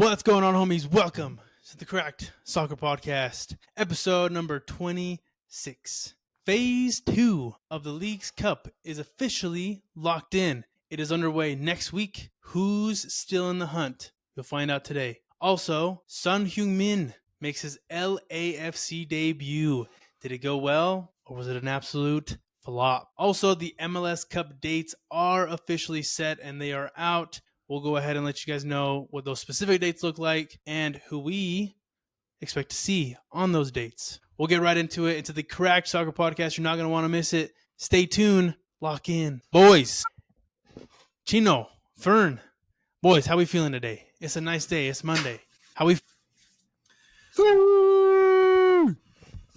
What's going on, homies? Welcome to the Cracked Soccer Podcast, episode number 26. Phase 2 of the League's Cup is officially locked in. It is underway next week. Who's still in the hunt? You'll find out today. Also, Sun Heung Min makes his LAFC debut. Did it go well, or was it an absolute flop? Also, the MLS Cup dates are officially set and they are out. We'll go ahead and let you guys know what those specific dates look like and who we expect to see on those dates. We'll get right into it, into the Cracked Soccer Podcast. You're not going to want to miss it. Stay tuned. Lock in. Boys, Chino, Fern, boys, how we feeling today? It's a nice day. It's Monday. How we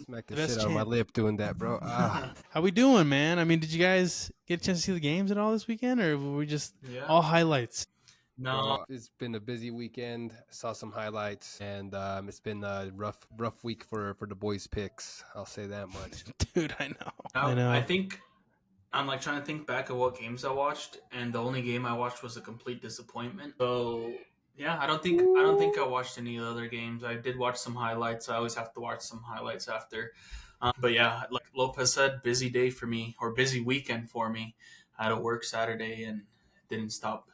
Smack the shit out of my lip doing that, bro. How we doing, man? I mean, did you guys get a chance to see the games at all this weekend, or were we just all highlights? No, it's been a busy weekend. Saw some highlights, and it's been a rough week for the boys' picks. I'll say that much. Dude, I know. I think I'm like trying to think back of what games I watched, and the only game I watched was a complete disappointment. So yeah, I don't think I watched any other games. I did watch some highlights. I always have to watch some highlights after. But yeah, like Lopez said, busy day for me, or busy weekend for me. I had to work Saturday and didn't stop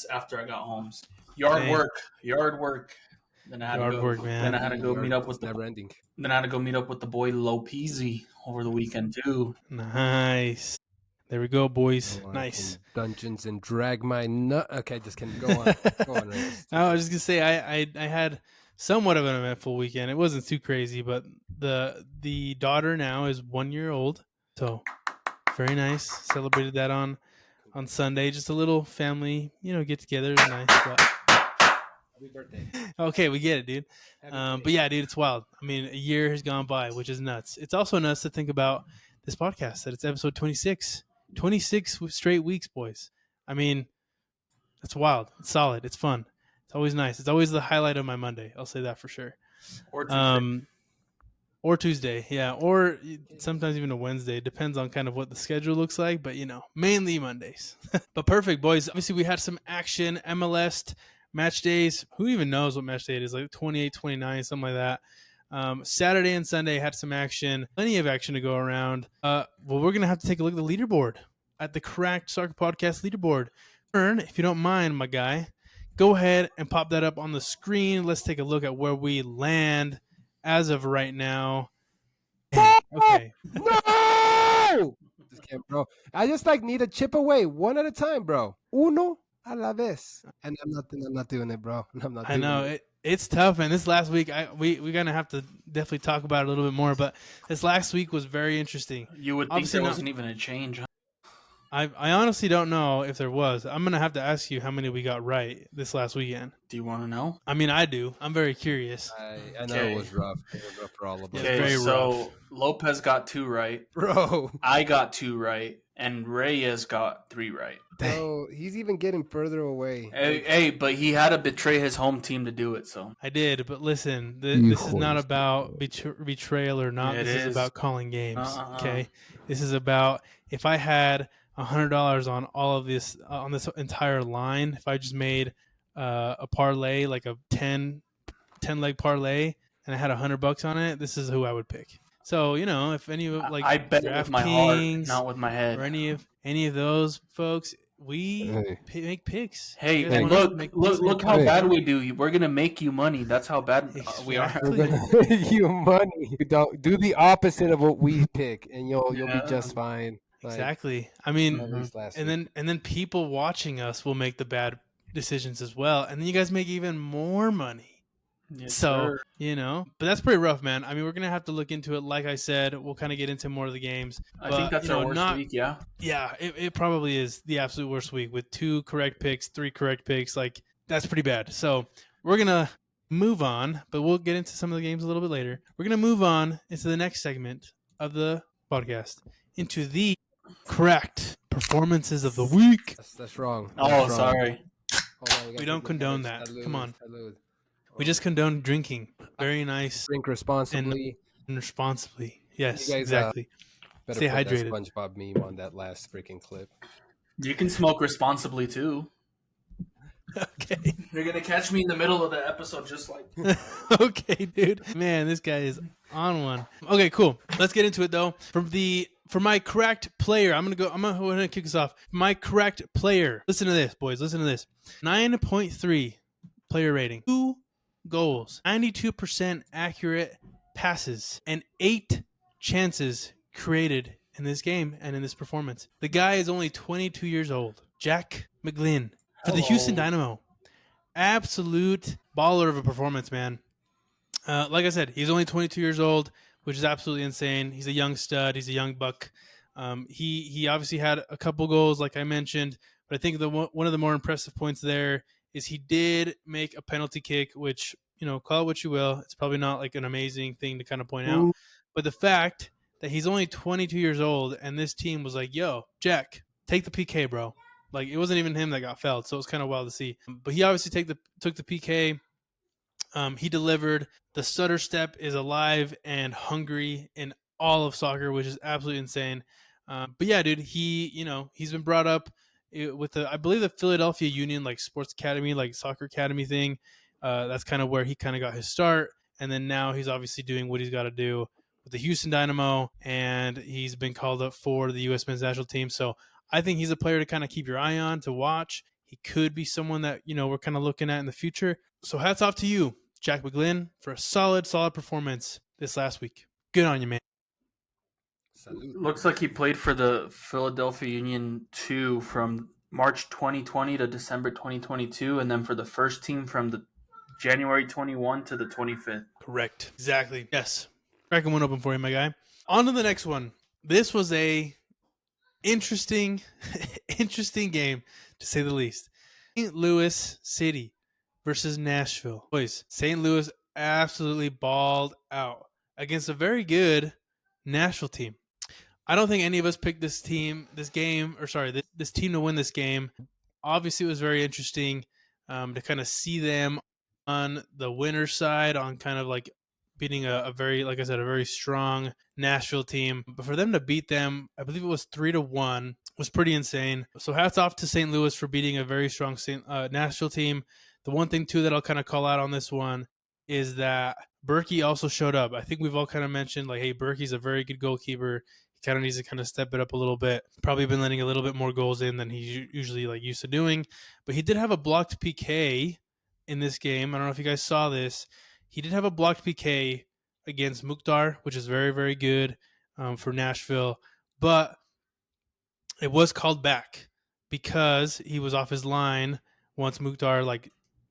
after I got home. Yard work. Then I had to go. Man. Then I had to go meet up with never ending. Then I had to go meet up with the boy Lopez over the weekend too. Nice. There we go, boys. Nice. Dungeons and drag my nut. Okay, just kidding. Go on. Go on, Reyes. I was just gonna say I had somewhat of an eventful weekend. It wasn't too crazy, but the daughter now is 1 year old, so very nice. Celebrated that on Sunday. Just a little family, get together. It was nice. But... Happy birthday. Okay, we get it, dude. But yeah, dude, it's wild. I mean, a year has gone by, which is nuts. It's also nuts to think about this podcast, that it's episode 26. 26 straight weeks, boys. I mean, that's wild. It's solid. It's fun. It's always nice. It's always the highlight of my Monday. I'll say that for sure. Or Tuesday. Or Tuesday, yeah. Or sometimes even a Wednesday. It depends on kind of what the schedule looks like, but, mainly Mondays. But perfect, boys. Obviously, we had some action. MLS match days. Who even knows what match day it is? Like 28, 29, something like that. Saturday and Sunday had some action. Plenty of action to go around. Well, we're going to have to take a look at the leaderboard, at the Cracked Soccer Podcast leaderboard. Ern, if you don't mind, my guy, go ahead and pop that up on the screen. Let's take a look at where we land as of right now. Okay. No! Just kidding, bro. I just need to chip away one at a time, bro. Uno a la vez. And I'm not doing it, bro. I know it's tough, man. This last week, we're gonna have to definitely talk about it a little bit more. But this last week was very interesting. You would think there wasn't even a change. I honestly don't know if there was. I'm gonna have to ask you how many we got right this last weekend. Do you want to know? I mean, I do. I'm very curious. I know it was rough. It was rough for all of us. Okay, so Lopez got 2 right, bro. I got 2 right, and Reyes got 3 right. Oh, he's even getting further away. Hey, but he had to betray his home team to do it. So I did, but listen, this is not about betrayal or not. This is about calling games. Okay, this is about if I had $100 on all of this on this entire line. If I just made a parlay, like a 10 leg parlay, and I had $100 on it, this is who I would pick. So if any of I bet with my heart, not with my head, or any of those folks, we make picks. Hey, look how bad we do. We're gonna make you money. That's how bad we are. We're gonna make you money. You don't do the opposite of what we pick, and you'll be just fine. Exactly. I mean, and then people watching us will make the bad decisions as well, and then you guys make even more money. Yes, so sir. But that's pretty rough, man. I mean, we're gonna have to look into it. Like I said, we'll kind of get into more of the games. I think that's our worst week. Yeah. Yeah, it probably is the absolute worst week with 2 correct picks, 3 correct picks. Like that's pretty bad. So we're gonna move on, but we'll get into some of the games a little bit later. We're gonna move on into the next segment of the podcast, into the Cracked performances of the week. That's wrong. That's sorry. On, we don't condone that. Come on. We just condone drinking. Very nice. Drink responsibly. And responsibly. Yes, you guys, exactly. Better Stay put hydrated. That SpongeBob meme on that last freaking clip. You can smoke responsibly too. Okay. You're gonna catch me in the middle of the episode, just like. Okay, dude. Man, this guy is on one. Okay, cool. Let's get into it though. For my correct player, I'm gonna go ahead and kick us off. My correct player. Listen to this, boys. Listen to this. 9.3 player rating. 2 goals. 92% accurate passes. And 8 chances created in this game and in this performance. The guy is only 22 years old. Jack McGlynn for the Houston Dynamo. Absolute baller of a performance, man. Like I said, he's only 22 years old, which is absolutely insane. He's a young stud. He's a young buck. He obviously had a couple goals, like I mentioned, but I think one of the more impressive points there is he did make a penalty kick, which, call it what you will. It's probably not like an amazing thing to kind of point out, but the fact that he's only 22 years old and this team was like, yo, Jack, take the PK, bro. Like, it wasn't even him that got fouled, so it was kind of wild to see. But he obviously took the PK. He delivered. The stutter step is alive and hungry in all of soccer, which is absolutely insane. But yeah, dude, he's been brought up with I believe the Philadelphia Union like sports academy, like soccer academy thing. That's kind of where he kind of got his start, and then now he's obviously doing what he's got to do with the Houston Dynamo, and he's been called up for the U.S. men's national team. So I think he's a player to kind of keep your eye on, to watch. He could be someone that, we're kind of looking at in the future. So hats off to you, Jack McGlynn, for a solid performance this last week. Good on you, man. Salute. Looks like he played for the Philadelphia Union 2 from March 2020 to December 2022, and then for the first team from the January 21 to the 25th. Correct. Exactly. Yes. Cracking one open for you, my guy. On to the next one. This was a interesting game, to say the least. St. Louis City versus Nashville. Boys, St. Louis absolutely balled out against a very good Nashville team. I don't think any of us picked this team to win this game. Obviously, it was very interesting to kind of see them on the winner's side, on kind of like beating a very, like I said, a very strong Nashville team. But for them to beat them, I believe it was 3-1, was pretty insane. So hats off to St. Louis for beating a very strong Nashville team. The one thing, too, that I'll kind of call out on this one is that Berkey also showed up. I think we've all kind of mentioned, like, hey, Berkey's a very good goalkeeper. He kind of needs to kind of step it up a little bit. Probably been letting a little bit more goals in than he's usually like used to doing. But he did have a blocked PK in this game. I don't know if you guys saw this. He did have a blocked PK against Mukhtar, which is very, very good for Nashville. But it was called back because he was off his line once Mukhtar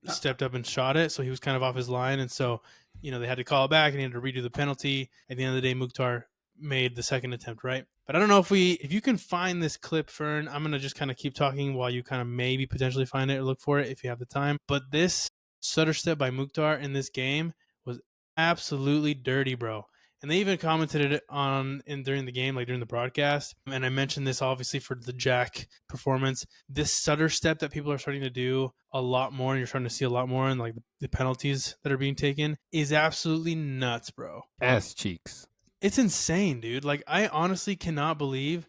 stepped up and shot it. So he was kind of off his line. And so, they had to call it back and he had to redo the penalty. At the end of the day, Mukhtar made the second attempt, right? But I don't know if you can find this clip, Fern. I'm going to just kind of keep talking while you kind of maybe potentially find it or look for it if you have the time. But this stutter step by Mukhtar in this game was absolutely dirty, bro. And they even commented it during the game, like during the broadcast. And I mentioned this obviously for the Jack performance. This stutter step that people are starting to do a lot more, and you're starting to see a lot more in like the penalties that are being taken, is absolutely nuts, bro. Ass cheeks. It's insane, dude. Like, I honestly cannot believe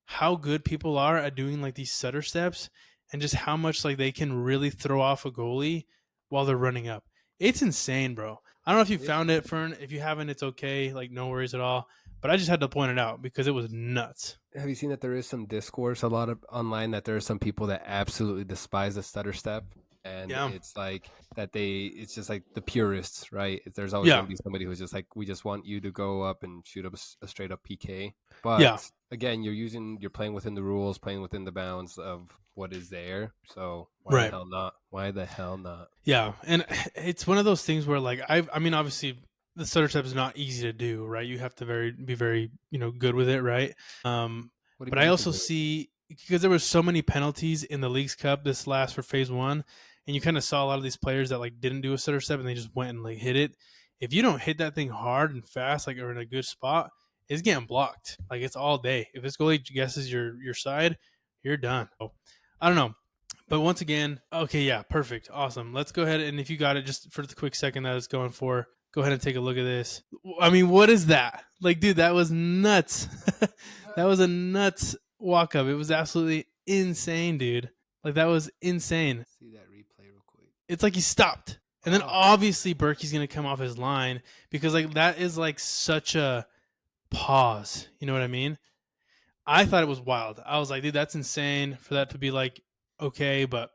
how good people are at doing like these stutter steps and just how much like they can really throw off a goalie while they're running up. It's insane, bro. I don't know if you found it, Fern. If you haven't, it's okay. Like, no worries at all. But I just had to point it out because it was nuts. Have you seen that there is some discourse a lot of online that there are some people that absolutely despise the stutter step? And it's like that it's just like the purists, right? There's always going to be somebody who's just like, we just want you to go up and shoot up a straight up PK. But again, you're playing within the rules, playing within the bounds of what is there. So why the hell not? Why the hell not? Yeah. And it's one of those things where like, I mean, obviously the stutter step is not easy to do, right? You have to be very, good with it, right? But I also see, because there was so many penalties in the Leagues Cup this last for phase 1, and you kind of saw a lot of these players that like didn't do a stutter step and they just went and like hit it. If you don't hit that thing hard and fast, like, or in a good spot, it's getting blocked. Like, it's all day. If this goalie guesses your side, you're done. So, I don't know. But once again, okay, yeah, perfect. Awesome. Let's go ahead, and if you got it, just for the quick second that it's going for, go ahead and take a look at this. I mean, what is that? Like, dude, that was nuts. That was a nuts walk up. It was absolutely insane, dude. Like, that was insane. See that replay it's like he stopped. And then obviously Berkey's going to come off his line because like that is like such a pause. You know what I mean? I thought it was wild. I was like, dude, that's insane for that to be like, okay, but.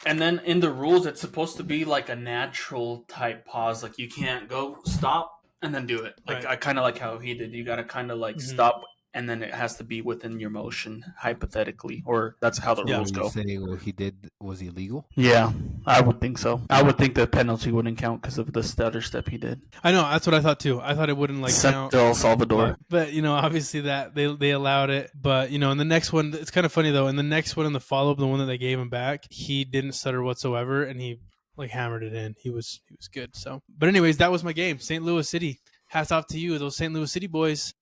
And then in the rules, it's supposed to be like a natural type pause. Like you can't go stop and then do it. Like Right. I kind of like how he did. You got to kind of like stop, and then it has to be within your motion, hypothetically, or that's how the rules go. Saying what he did was illegal? Yeah, I would think so. I would think the penalty wouldn't count because of the stutter step he did. I know, that's what I thought too. I thought it wouldn't like count. El Salvador. But, you know, obviously that they allowed it. But, you know, in the next one, it's kind of funny though. In the next one, in the follow-up, the one that they gave him back, he didn't stutter whatsoever, and he like hammered it in. He was good. So, but anyways, that was my game. St. Louis City. Hats off to you, those St. Louis City boys.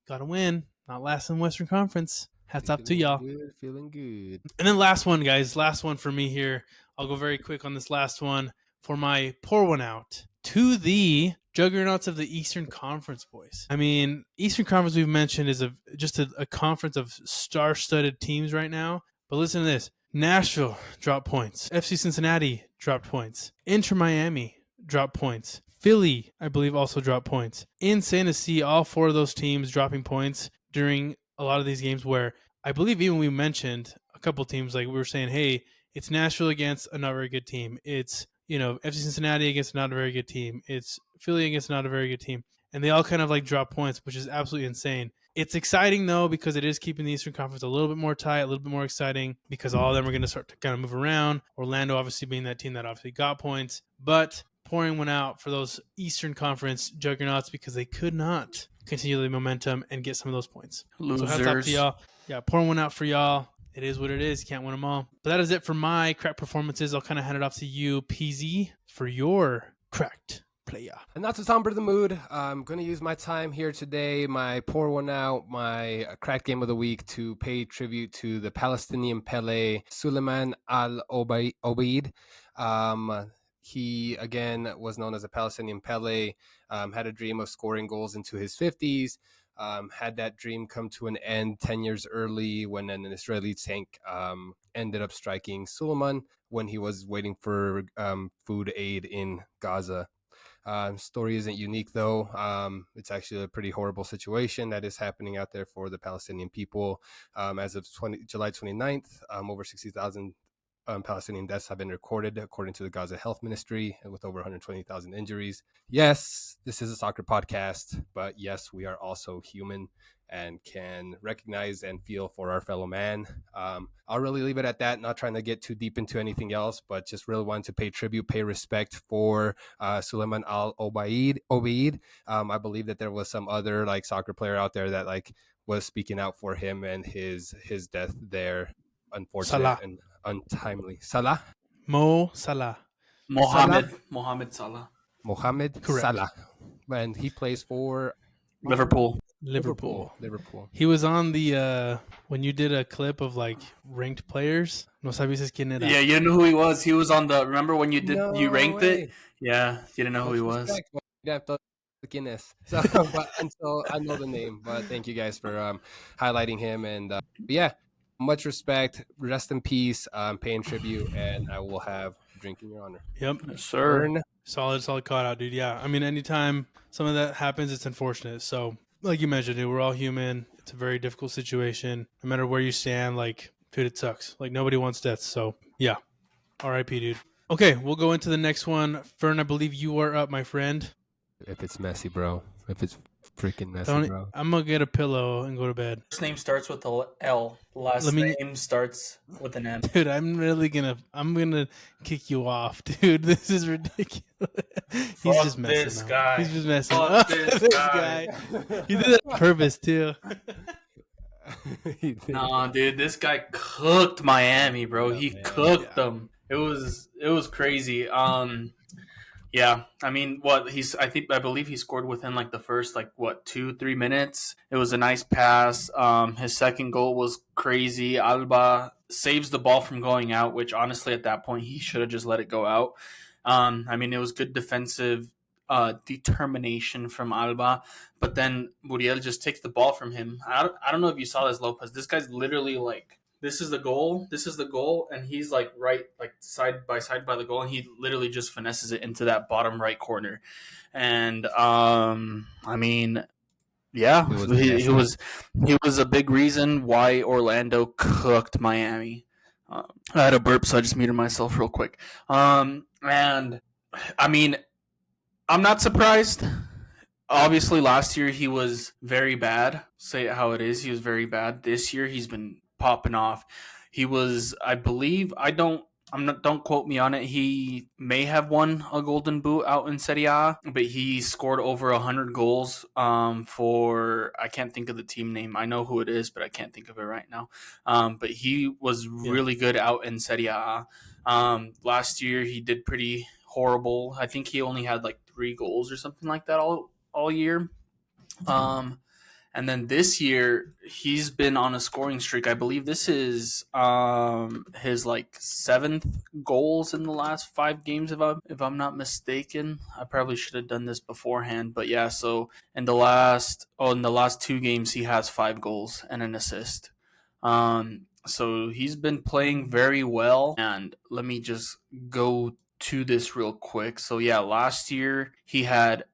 Got to win. Not last in Western Conference. Hats off to y'all. Feeling good. And then last one, guys. Last one for me here. I'll go very quick on this last one for my pour one out to the juggernauts of the Eastern Conference, boys. I mean, Eastern Conference we've mentioned is just a conference of star-studded teams right now. But listen to this. Nashville dropped points. FC Cincinnati dropped points. Inter Miami dropped points. Philly, I believe, also dropped points. Insane to see all four of those teams dropping points during a lot of these games where I believe even we mentioned a couple teams, like we were saying, hey, it's Nashville against a not very good team. It's, you know, FC Cincinnati against not a very good team. It's Philly against not a very good team. And they all kind of like drop points, which is absolutely insane. It's exciting, though, because it is keeping the Eastern Conference a little bit more tight, a little bit more exciting, because all of them are going to start to kind of move around. Orlando obviously being that team that obviously got points. But pouring one out for those Eastern Conference juggernauts because they could not continue the momentum and get some of those points. Losers. So hats off to y'all. Yeah, pouring one out for y'all. It is what it is. You can't win them all. But that is it for my cracked performances. I'll kind of hand it off to you, PZ, for your cracked player. And not to somber the mood, I'm going to use my time here today, my pour one out, my cracked game of the week, to pay tribute to the Palestinian Pele, Suleiman Al-Obaid. He, again, was known as a Palestinian Pele, had a dream of scoring goals into his 50s, had that dream come to an end 10 years early when an Israeli tank ended up striking Suleiman when he was waiting for food aid in Gaza. Story isn't unique, though. It's actually a pretty horrible situation that is happening out there for the Palestinian people. As of July 29th, over 60,000 Palestinian deaths have been recorded, according to the Gaza Health Ministry, with over 120,000 injuries. Yes, this is a soccer podcast, but yes, we are also human and can recognize and feel for our fellow man. I'll really leave it at that, not trying to get too deep into anything else, but just really wanted to pay tribute, pay respect for Suleiman Al-Obaid. I believe that there was some other like soccer player out there that like was speaking out for him and his death there. Unfortunate Salah. and untimely. Salah? Mohamed Salah. Mohamed Correct. Salah. And he plays for Liverpool. He was on the when you did a clip of like ranked players. No sabes quién era. Yeah, you didn't know who he was. He was on the. Remember when you did you ranked way. it? Yeah, you didn't know who he was. So, so I know the name, but thank you guys for highlighting him. And yeah, much respect. Rest in peace. Paying tribute, and I will have a drink in your honor. Yep, Yes, sir. Solid call out, dude. Yeah, I mean, anytime some of that happens, it's unfortunate. So, like you mentioned, dude, we're all human. It's a very difficult situation. No matter where you stand, like, dude, it sucks. Like, nobody wants death. So, yeah, R.I.P., dude. Okay, we'll go into the next one. Fern, I believe you are up, my friend. If it's messy, bro. If it's freaking messy, bro. I'm gonna get a pillow and go to bed. First name starts with a L. Last name starts with an M. Dude, I'm gonna kick you off, dude. This is ridiculous. He's just messing this up. guy. He's just messing Fuck up. this guy. He did that on purpose too. Nah, dude, this guy cooked Miami, bro. He cooked them. It was crazy. Yeah, I mean, I believe he scored within like the first 2-3 minutes. It was a nice pass. His second goal was crazy. Alba saves the ball from going out, which honestly at that point he should have just let it go out. I mean, it was good defensive determination from Alba, but then Muriel just takes the ball from him. I don't know if you saw this, Lopez. This guy's literally like this is the goal, and he's like right, like side by the goal, and he literally just finesses it into that bottom right corner. And I mean, yeah, he was a big reason why Orlando cooked Miami. I had a burp, so I just muted myself real quick. And I mean, I'm not surprised. Obviously, last year he was very bad. Say it how it is. He was very bad. This year he's been popping off. He was, I believe, don't quote me on it. He may have won a Golden Boot out in Serie A, but he scored over 100 goals for, I can't think of the team name. I know who it is, but I can't think of it right now. But he was really good out in Serie A. Last year he did pretty horrible. I think he only had like 3 goals or something like that all year. And then this year he's been on a scoring streak. I believe this is his like 7th goals in the last 5 games if I'm not mistaken. I probably should have done this beforehand, but yeah, so in the last 2 games he has 5 goals and an assist. So he's been playing very well, and let me just go to this real quick. So yeah, last year he had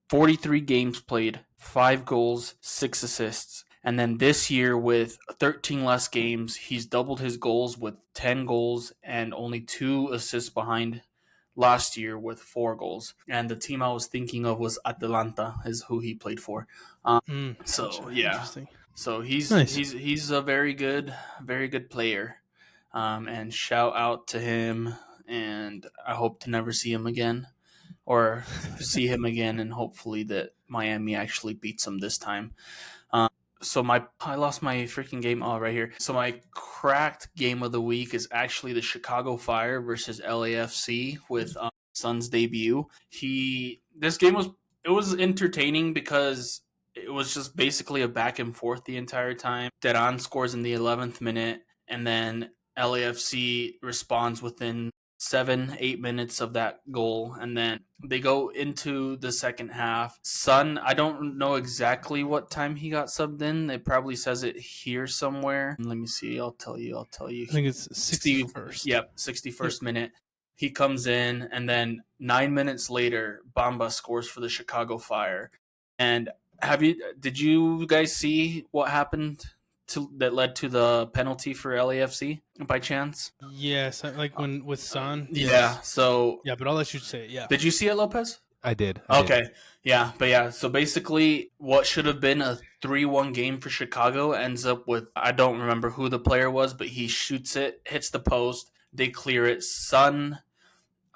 43 games played, 5 goals, 6 assists. And then this year, with 13 less games, he's doubled his goals with 10 goals and only 2 assists behind last year with 4 goals. And the team I was thinking of was Atalanta, is who he played for. So yeah, so he's nice. He's a very good player. And shout out to him. And I hope to never see him again. Or see him again, and hopefully that Miami actually beats him this time. So I lost my freaking game right here. So my cracked game of the week is actually the Chicago Fire versus LAFC with Sun's debut. This game was entertaining because it was just basically a back and forth the entire time. Deran scores in the 11th minute, and then LAFC responds within 7-8 minutes of that goal, and then they go into the second half. Sun, I don't know exactly what time he got subbed in. It probably says it here somewhere. Let me see. I'll tell you. I think it's 61st. Yep, 61st minute. He comes in, and then 9 minutes later, Bamba scores for the Chicago Fire. And did you guys see what happened that led to the penalty for LAFC by chance? Yes, like when with Son. Yeah. Yes. So yeah, but I'll let you say it. Yeah. Did you see it, Lopez? I did. Okay. Yeah, but yeah. So basically, what should have been a 3-1 game for Chicago ends up with, I don't remember who the player was, but he shoots it, hits the post, they clear it. Son,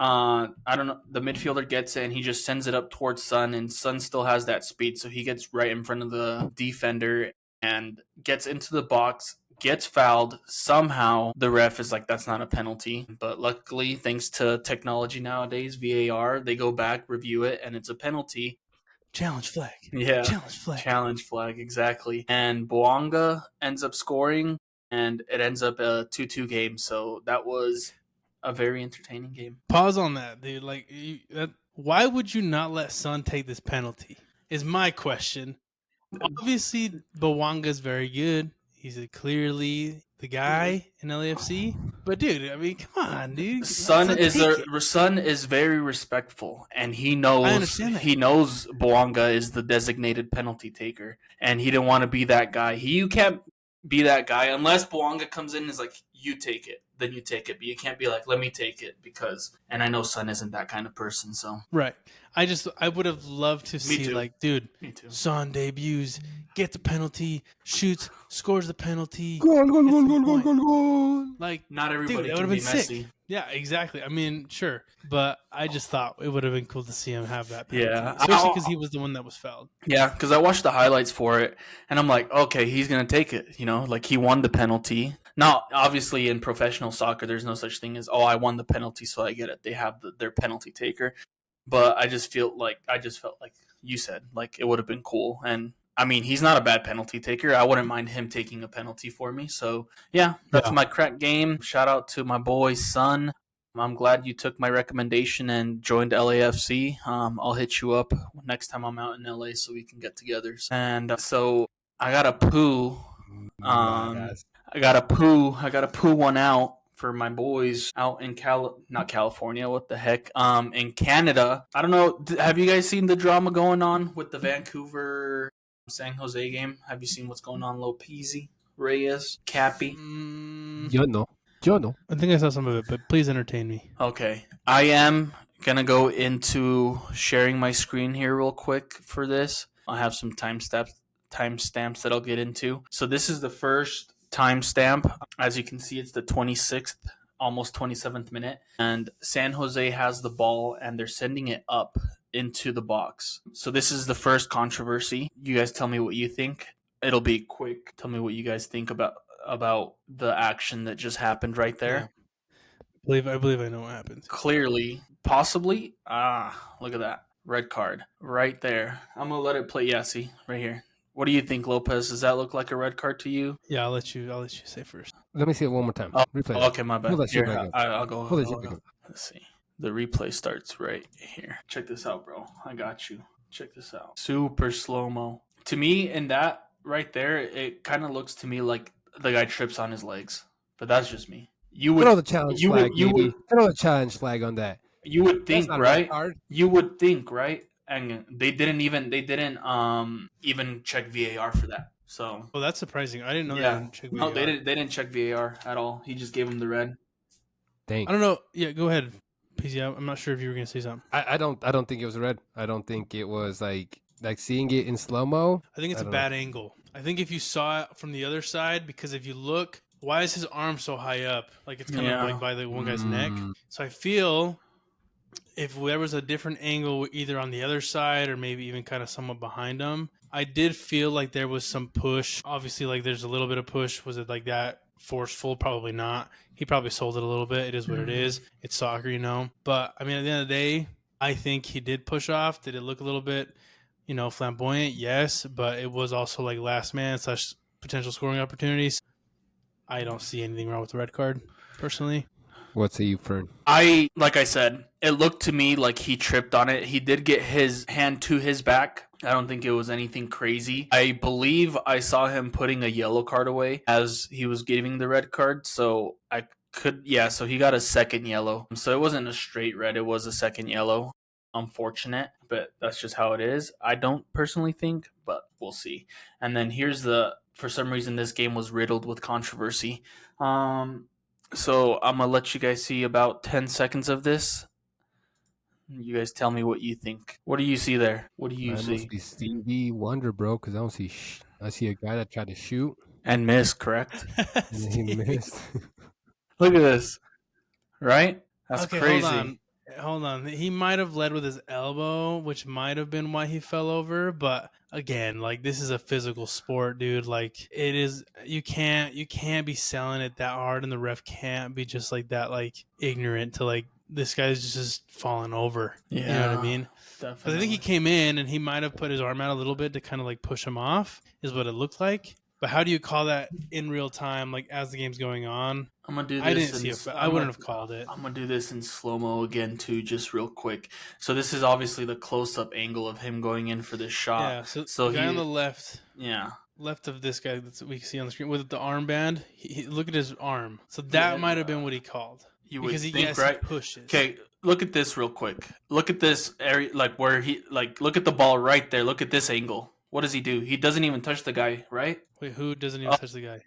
I don't know, the midfielder gets it and he just sends it up towards Son, and Son still has that speed, so he gets right in front of the defender and gets into the box, gets fouled. Somehow the ref is like, that's not a penalty. But luckily, thanks to technology nowadays, VAR, they go back, review it, and it's a penalty. Challenge flag. Yeah. Challenge flag, exactly. And Boanga ends up scoring, and it ends up a 2-2 game. So that was a very entertaining game. Pause on that, dude. Like, why would you not let Son take this penalty? Is my question. Obviously, Bawanga is very good. He's clearly the guy in LAFC. But dude, I mean, come on, dude. Son is very respectful, and he knows Bawanga is the designated penalty taker, and he didn't want to be that guy. You can't be that guy unless Bawanga comes in and is like, you take it, then you take it. But you can't be like, let me take it, because, and I know Son isn't that kind of person, so. Right. I would have loved to see, like, dude, Son debuts, gets the penalty, shoots, scores the penalty. Goal. Like, not everybody would have been Messi. Sick. Yeah, exactly. I mean, sure. But I just thought it would have been cool to see him have that penalty. Yeah. Especially because he was the one that was fouled. Yeah, because I watched the highlights for it, and I'm like, okay, he's going to take it. You know, like, he won the penalty. Now, obviously, in professional soccer, there's no such thing as, I won the penalty, so I get it. They have their penalty taker. But I just felt like you said, like, it would have been cool. And I mean, he's not a bad penalty taker. I wouldn't mind him taking a penalty for me. So yeah, that's my crack game. Shout out to my boy Son. I'm glad you took my recommendation and joined LAFC. I'll hit you up next time I'm out in LA so we can get together. And so I got a poo. I gotta poo one out for my boys out in not California, what the heck? In Canada. I don't know. Have you guys seen the drama going on with the Vancouver San Jose game? Have you seen what's going on, Lopez, Reyes, Cappy? Yo no. I think I saw some of it, but please entertain me. Okay. I am going to go into sharing my screen here real quick for this. I have some timestamps that I'll get into. So this is the first timestamp. As you can see, it's the 26th, almost 27th minute. And San Jose has the ball, and they're sending it up into the box. So this is the first controversy. You guys tell me what you think. It'll be quick. Tell me what you guys think about the action that just happened right there. Yeah. I believe I know what happened. Clearly, possibly. Look at that. Red card right there. I'm going to let it play. Yeah, see, right here. What do you think, Lopez? Does that look like a red card to you? Yeah, I'll let you say first. Let me see it one more time. Replay. Okay, my bad. Here, I'll go. Let's see. The replay starts right here. Check this out, bro. I got you. Check this out. Super slow-mo. To me, in that right there, it kind of looks to me like the guy trips on his legs. But that's just me. You would throw the challenge flag. Throw the challenge flag on that. You would think, right? You would think, right? And they didn't even check VAR for that. So, well, that's surprising. I didn't know they didn't check VAR. No, they didn't check VAR at all. He just gave him the red. Dang. I don't know. Yeah, go ahead, PZ. I'm not sure if you were going to say something. I don't think it was red. I don't think it was like seeing it in slow-mo. I think it's a bad angle. I think if you saw it from the other side, because if you look, why is his arm so high up? Like it's kind of like by the one guy's neck. So I feel if there was a different angle either on the other side or maybe even kind of somewhat behind him, I did feel like there was some push. Obviously, like there's a little bit of push. Was it like that forceful? Probably not. He probably sold it a little bit. It is what it is. It's soccer, you know. But, I mean, at the end of the day, I think he did push off. Did it look a little bit, flamboyant? Yes. But it was also like last man / potential scoring opportunities. I don't see anything wrong with the red card, personally. What's a Fern? Like I said, it looked to me like he tripped on it. He did get his hand to his back. I don't think it was anything crazy. I believe I saw him putting a yellow card away as he was giving the red card. So so he got a second yellow. So it wasn't a straight red. It was a second yellow. Unfortunate, but that's just how it is. I don't personally think, but we'll see. And then for some reason, this game was riddled with controversy. So I'm going to let you guys see about 10 seconds of this. You guys tell me what you think. What do you see there? What do you see? Must be Stevie Wonder, bro, because I don't see I see a guy that tried to shoot. And missed, correct? And he missed. Look at this. Right? That's okay, crazy. Hold on. He might have led with his elbow, which might have been why he fell over. But again, like this is a physical sport, dude. Like it is. You can't be selling it that hard, and the ref can't be just like that, like ignorant to like this guy's just falling over. Yeah, you know what I mean? Definitely. But I think he came in and he might have put his arm out a little bit to kind of like push him off, is what it looked like. But how do you call that in real time, like as the game's going on? I'm gonna do this. I didn't see it. I wouldn't have called it. I'm gonna do this in slow mo again too, just real quick. So this is obviously the close up angle of him going in for this shot. Yeah. So the guy on the left. Yeah. Left of this guy that we can see on the screen with the armband. Look at his arm. So that might have been what he called. You because would he think, right? Pushes. Okay. Look at this real quick. Look at this area, like where look at the ball right there. Look at this angle. What does he do? He doesn't even touch the guy, right? Wait, who doesn't even touch the guy?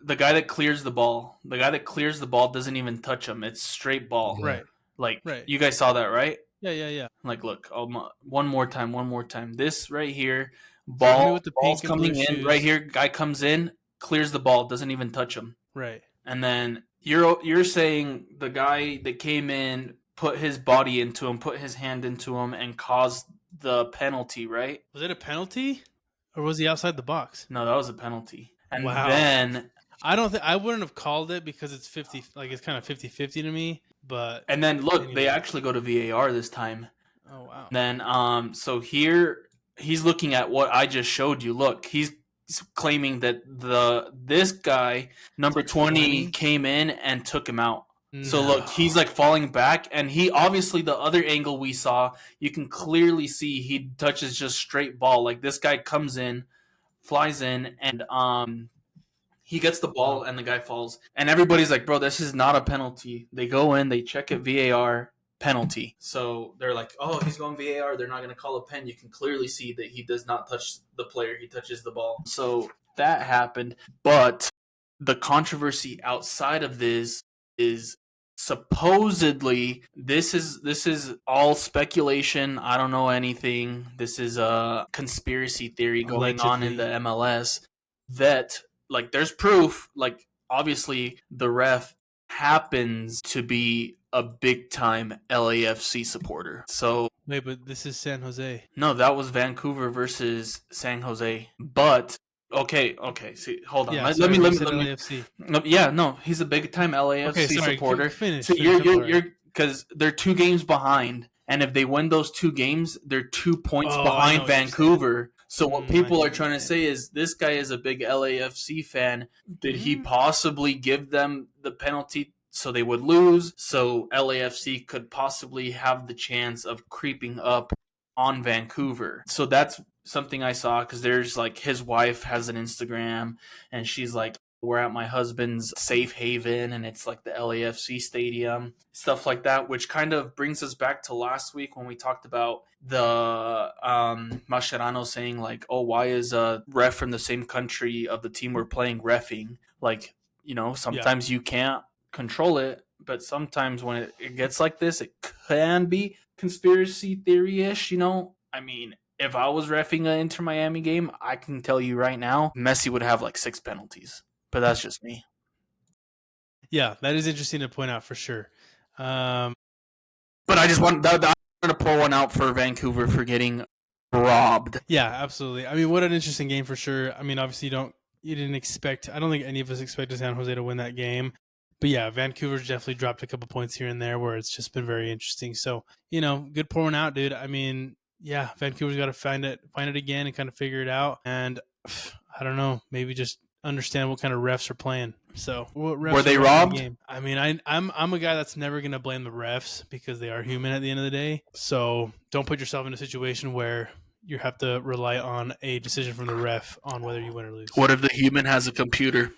The guy that clears the ball. The guy that clears the ball doesn't even touch him. It's straight ball. Right. Like, you guys saw that, right? Yeah. Like, look, one more time. This right here, ball's coming in. Shoes. Right here, guy comes in, clears the ball, doesn't even touch him. Right. And then you're saying the guy that came in put his body into him, put his hand into him, and caused the penalty, right? Was it a penalty, or was he outside the box? No, that was a penalty. And then I wouldn't have called it because it's 50, like it's kind of 50-50 to me. But and then look, they actually go to VAR this time. Oh wow. Then so here he's looking at what I just showed you. Look, he's claiming that this guy number 20 came in and took him out. No. So look, he's like falling back, and he obviously the other angle we saw, you can clearly see he touches just straight ball. Like this guy comes in, flies in, and He gets the ball and the guy falls. And everybody's like, bro, this is not a penalty. They go in, they check it VAR, penalty. So they're like, oh, he's going VAR. They're not going to call a pen. You can clearly see that he does not touch the player. He touches the ball. So that happened. But the controversy outside of this is supposedly this is all speculation. I don't know anything. This is a conspiracy theory going on in the MLS that, like, there's proof. Like, obviously the ref happens to be a big time LAFC supporter. So wait, but this is San Jose. No, that was Vancouver versus San Jose. But okay. See, hold on. Yeah, let me. LAFC. Yeah, no, he's a big time LAFC supporter. Finish. So you're because they're 2 games behind, and if they win those 2 games, they're 2 points behind Vancouver. So what people are trying to say is this guy is a big LAFC fan. Did he possibly give them the penalty so they would lose? So LAFC could possibly have the chance of creeping up on Vancouver. So that's something I saw, because there's like his wife has an Instagram and she's like, we're at my husband's safe haven and it's like the LAFC stadium, stuff like that, which kind of brings us back to last week when we talked about the Mascherano saying like, oh, why is a ref from the same country of the team we're playing reffing? Like, you know, sometimes you can't control it, but sometimes when it gets like this, it can be conspiracy theory-ish, you know? I mean, if I was reffing an Inter Miami game, I can tell you right now, Messi would have like 6 penalties. But that's just me. Yeah, that is interesting to point out for sure. But I just want to pour one out for Vancouver for getting robbed. Yeah, absolutely. I mean, what an interesting game for sure. I mean, obviously you didn't expect, I don't think any of us expected San Jose to win that game. But yeah, Vancouver's definitely dropped a couple points here and there where it's just been very interesting. So, you know, good pouring out, dude. I mean, yeah, Vancouver's got to find it again and kind of figure it out. And I don't know, maybe just understand what kind of refs are playing. So were they robbed? The I mean, I'm a guy that's never gonna blame the refs because they are human at the end of the day. So don't put yourself in a situation where you have to rely on a decision from the ref on whether you win or lose. What if the human has a computer?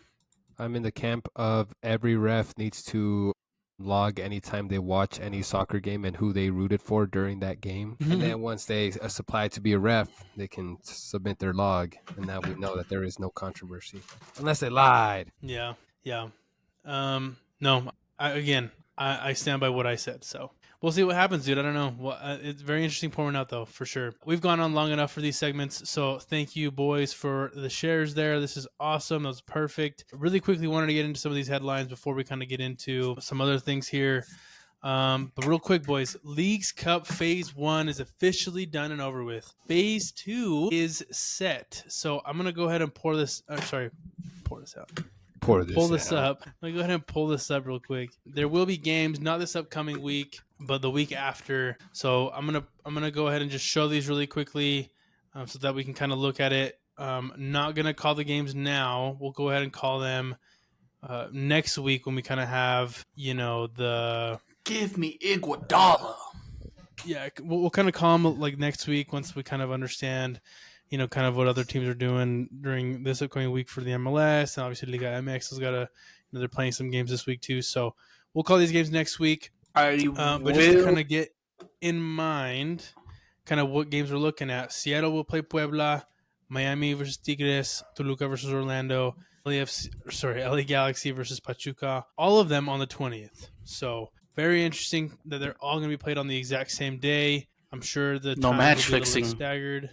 I'm in the camp of every ref needs to log anytime they watch any soccer game and who they rooted for during that game. And then once they apply to be a ref, they can submit their log, and now we know that there is no controversy unless they lied. Yeah. No, I stand by what I said. So we'll see what happens, dude. I don't know. Well, it's very interesting pouring out, though, for sure. We've gone on long enough for these segments, so thank you, boys, for the shares there. This is awesome. That was perfect. Really quickly wanted to get into some of these headlines before we kind of get into some other things here. But real quick, boys, Leagues Cup Phase 1 is officially done and over with. Phase 2 is set. So I'm going to go ahead and pour this out. Pull this up. Let me go ahead and pull this up real quick. There will be games, not this upcoming week, but the week after. So I'm gonna go ahead and just show these really quickly, so that we can kind of look at it. Not gonna call the games now. We'll go ahead and call them next week when we kind of have, you know, the. Give me Iguodala. Yeah, we'll kind of call them like next week once we kind of understand, you know, kind of what other teams are doing during this upcoming week for the MLS, and obviously Liga MX has got they're playing some games this week too. So we'll call these games next week. But just to kind of get in mind, kind of what games we're looking at. Seattle will play Puebla, Miami versus Tigres, Toluca versus Orlando, LA Galaxy versus Pachuca. All of them on the 20th. So very interesting that they're all going to be played on the exact same day. I'm sure the no match fixing staggered.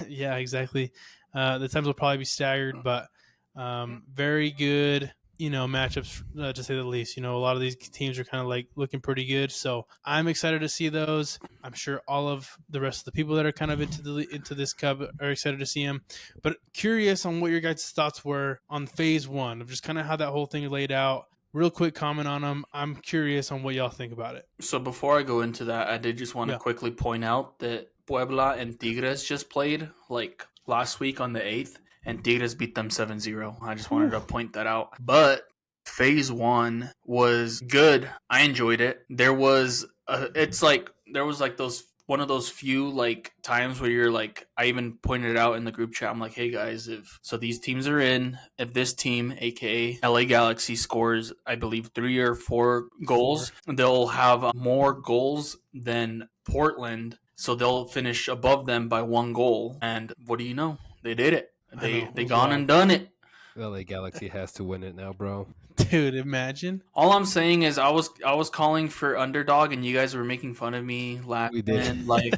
Yeah, exactly. The times will probably be staggered, but very good, you know, matchups to say the least. You know, a lot of these teams are kind of like looking pretty good, so I'm excited to see those. I'm sure all of the rest of the people that are kind of into this cup are excited to see them. But curious on what your guys' thoughts were on Phase 1 of just kind of how that whole thing laid out. Real quick comment on them. I'm curious on what y'all think about it. So before I go into that, I did just want to quickly point out that Puebla and Tigres just played like last week on the 8th, and Tigres beat them 7-0. I just wanted to point that out. But Phase 1 was good. I enjoyed it. There was those one of those few like times where you're like, I even pointed it out in the group chat. I'm like, hey guys, if these teams are in, if this team, aka LA Galaxy, scores, I believe 3 or 4 goals, they'll have more goals than Portland, so they'll finish above them by 1 goal. And what do you know? They did it. They gone and done it. LA Galaxy has to win it now, bro. Dude, imagine. All I'm saying is I was calling for underdog, and you guys were making fun of me last. We did. Like,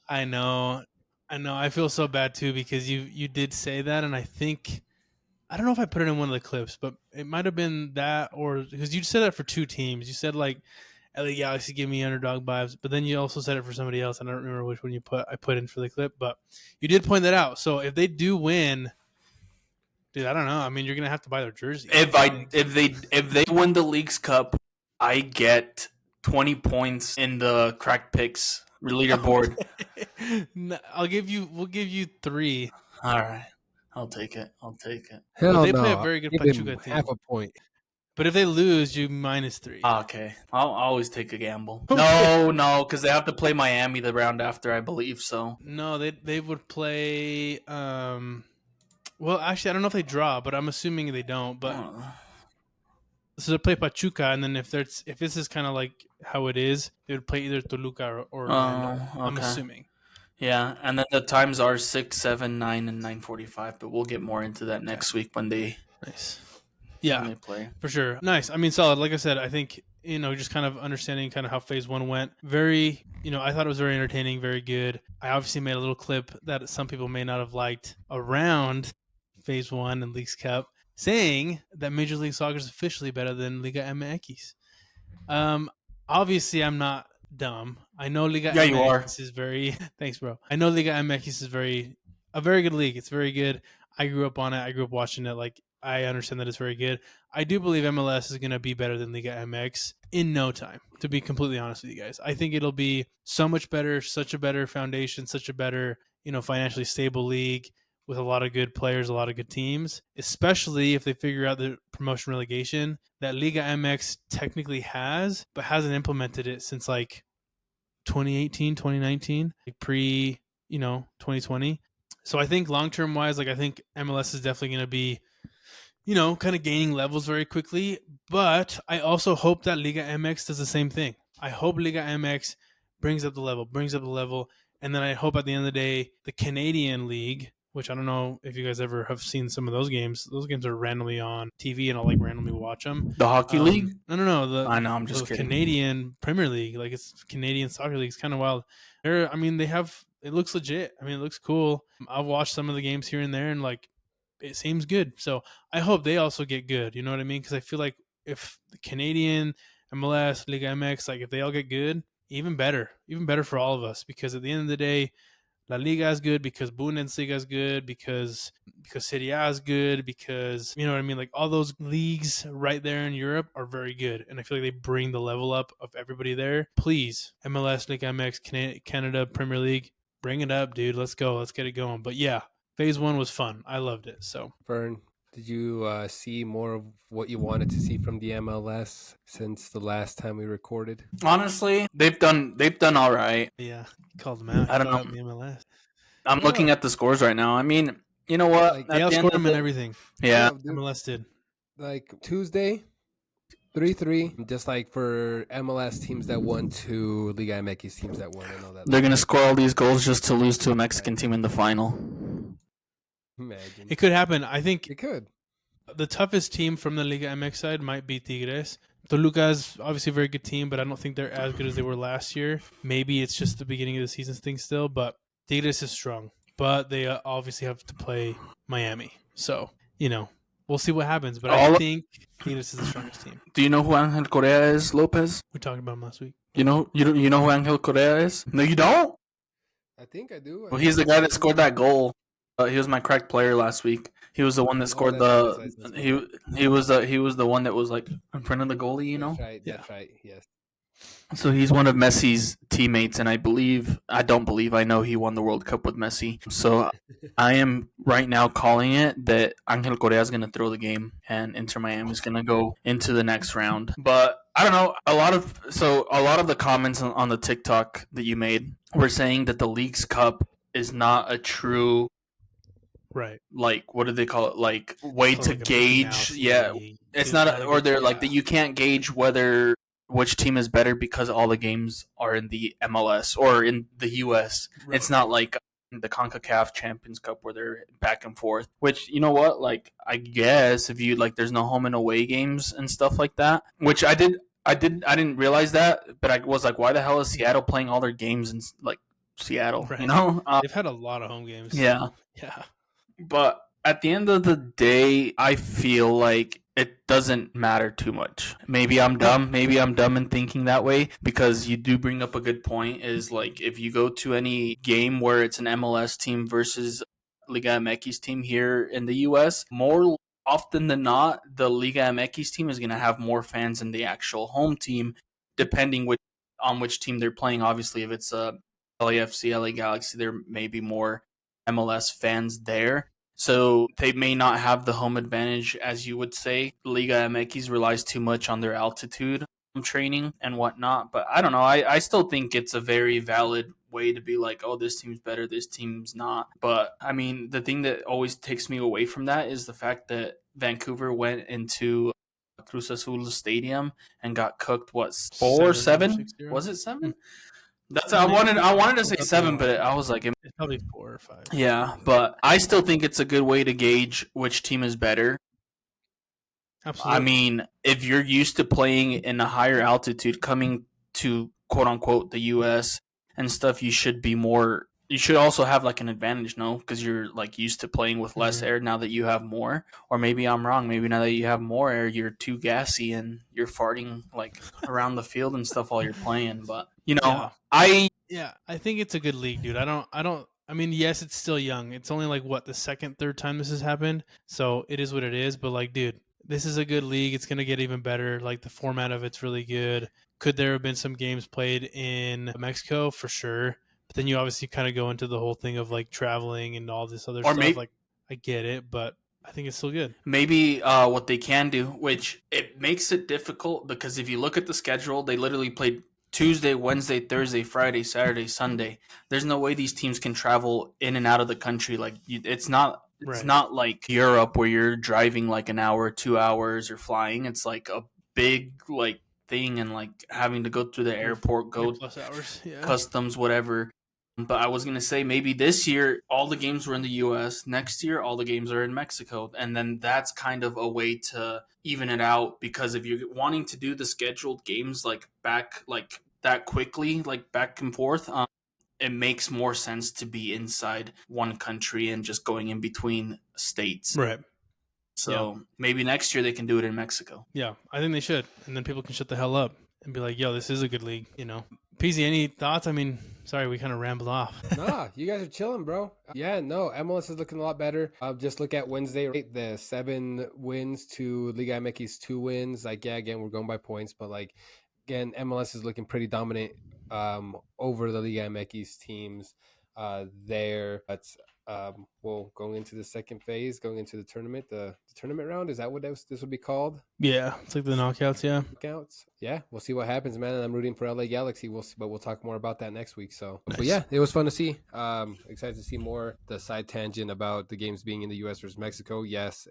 I know. I feel so bad too because you did say that, and I think I don't know if I put it in one of the clips, but it might have been that, or because you said that for 2 teams. You said like LA Galaxy give me underdog vibes, but then you also said it for somebody else. I don't remember which one I put in for the clip, but you did point that out. So if they do win, dude, I don't know. I mean, you're gonna have to buy their jersey. If they win the Leagues Cup, I get 20 points in the cracked picks leaderboard. No, we'll give you 3. All right, I'll take it. Hell But they no. play a very good Give him Pachuca team. half a point. But if they lose, you -3. Okay, I'll always take a gamble. No, because they have to play Miami the round after, I believe. So no, they would play. Well, actually, I don't know if they draw, but I'm assuming they don't. But so they play Pachuca, and then if this is kind of like how it is, they would play either Toluca or Orlando. okay. I'm assuming. Yeah, and then the times are 6, 7, 9, and 9:45. But we'll get more into that next week when they Yeah, play for sure. Nice. I mean, solid. Like I said, I think just kind of understanding kind of how phase 1 went. Very, I thought it was very entertaining, very good. I obviously made a little clip that some people may not have liked around phase 1 and Leagues Cup, saying that Major League Soccer is officially better than Liga MX. Obviously, I'm not dumb. I know Liga MX you are. is very. Thanks, bro. I know Liga MX is a very good league. It's very good. I grew up on it. I grew up watching it. Like, I understand that it's very good. I do believe MLS is going to be better than Liga MX in no time, to be completely honest with you guys. I think it'll be so much better, such a better foundation, such a better, financially stable league with a lot of good players, a lot of good teams, especially if they figure out the promotion relegation that Liga MX technically has, but hasn't implemented it since like 2018, 2019, like pre, 2020. So I think long-term wise, like I think MLS is definitely going to be, kind of gaining levels very quickly. But I also hope that Liga MX does the same thing. I hope Liga MX brings up the level. And then I hope at the end of the day, the Canadian League, which I don't know if you guys ever have seen some of those games. Those games are randomly on TV, and I'll like randomly watch them. The hockey league? No. I know. I'm just kidding. Canadian Premier League, like it's Canadian Soccer League. It's kind of wild. It looks legit. I mean, it looks cool. I've watched some of the games here and there, and like it seems good. So I hope they also get good. You know what I mean? Because I feel like if the Canadian MLS, Liga MX, like if they all get good, even better for all of us. Because at the end of the day, La Liga is good because Bundesliga is good because Serie A is good because, you know what I mean? Like all those leagues right there in Europe are very good. And I feel like they bring the level up of everybody there. Please, MLS, Liga MX, Canada, Premier League, bring it up, dude. Let's go. Let's get it going. But yeah, phase 1 was fun. I loved it. So, Vern, did you see more of what you wanted to see from the MLS since the last time we recorded? Honestly, they've done all right. Yeah, called them out. I don't know. The MLS. I'm looking at the scores right now. I mean, you know what? Like, they outscored them and everything. Yeah. MLS did. Like Tuesday, 3-3. Just like for MLS teams that won to Liga MX teams that won. I know that they're gonna score all these goals just to lose to a Mexican team in the final. Imagine. It could happen. I think It could. The toughest team from the Liga MX side might be Tigres. Toluca is obviously a very good team, but I don't think they're as good as they were last year. Maybe it's just the beginning of the season thing still, but Tigres is strong. But they obviously have to play Miami. So, we'll see what happens. But I think Tigres is the strongest team. Do you know who Angel Correa is, Lopez? We talked about him last week. You know who Angel Correa is? No, you don't? I think I do. Well, he's the guy that scored that goal. He was my cracked player last week. He was the one that scored he was the one that was like in front of the goalie, That's right. Yeah. That's right. Yes. So he's one of Messi's teammates, and I know he won the World Cup with Messi. So I am right now calling it that Angel Correa is going to throw the game, and Inter Miami is going to go into the next round. But I don't know. A lot of the comments on the TikTok that you made were saying that the Leagues Cup is not a true, right, like, what do they call it? Like, way so to like gauge. Yeah, it's not, or they're like that you can't gauge which team is better because all the games are in the MLS or in the US. Right. It's not like the CONCACAF Champions Cup where they're back and forth. Which, you know what? Like, I guess if you like, there's no home and away games and stuff like that. Which I didn't realize that, but I was like, why the hell is Seattle playing all their games in like Seattle? Right. You know, they've had a lot of home games. Yeah, yeah. But at the end of the day, I feel like it doesn't matter too much. Maybe I'm dumb. Maybe I'm dumb in thinking that way, because you do bring up a good point. Is like, if you go to any game where it's an MLS team versus Liga MX team here in the US, more often than not, the Liga MX team is going to have more fans than the actual home team, depending on which team they're playing. Obviously, if it's LAFC, LA Galaxy, there may be more MLS fans there. So they may not have the home advantage, as you would say. Liga MX relies too much on their altitude training and whatnot. But I don't know. I still think it's a very valid way to be like, oh, this team's better, this team's not. But I mean, the thing that always takes me away from that is the fact that Vancouver went into Cruz Azul Stadium and got cooked. What, 4-7? Was it 7? That's I wanted to say 7, but I was like, it's probably 4 or 5. Yeah, but I still think it's a good way to gauge which team is better. Absolutely. I mean, if you're used to playing in a higher altitude, coming to quote unquote the U.S. and stuff, you should also have like an advantage, no? Because you're like used to playing with less air now that you have more. Or maybe I'm wrong. Maybe now that you have more air, you're too gassy and you're farting like around the field and stuff while you're playing. But you know, yeah. I think it's a good league, dude. I mean, yes, it's still young. It's only like what, the second, third time this has happened. So it is what it is. But like, dude, this is a good league. It's going to get even better. Like, the format of it's really good. Could there have been some games played in Mexico? For sure. But then you obviously kind of go into the whole thing of like traveling and all this other stuff. Like, I get it, but I think it's still good. Maybe what they can do, which it makes it difficult, because if you look at the schedule, they literally played Tuesday, Wednesday, Thursday, Friday, Saturday, Sunday. There's no way these teams can travel in and out of the country. Like, it's not like Europe where you're driving like an hour, 2 hours, or flying. It's like a big like thing, and like having to go through the airport, go plus hours, customs, whatever. But I was going to say, maybe this year all the games were in the U.S. Next year all the games are in Mexico. And then that's kind of a way to even it out, because if you're wanting to do the scheduled games like back like that quickly, like back and forth, it makes more sense to be inside one country and just going in between states. Right. So maybe next year they can do it in Mexico. Yeah, I think they should. And then people can shut the hell up and be like, yo, this is a good league, you know. PZ, any thoughts? I mean, sorry, we kind of rambled off. Nah, you guys are chilling, bro. Yeah, no, MLS is looking a lot better. Just look at Wednesday, right? The 7 wins to Liga MX 2 wins. Like, yeah, again, we're going by points, but like, again, MLS is looking pretty dominant over the Liga MX teams there. That's well, going into the second phase, going into the tournament, the tournament round. Is that what this would be called? Yeah, it's like the knockouts. Yeah, knockouts. Yeah, we'll see what happens, man. And I'm rooting for LA Galaxy. We'll see, but we'll talk more about that next week. So, nice. But yeah, it was fun to see. Excited to see more. The side tangent about the games being in the U.S. versus Mexico. Yes,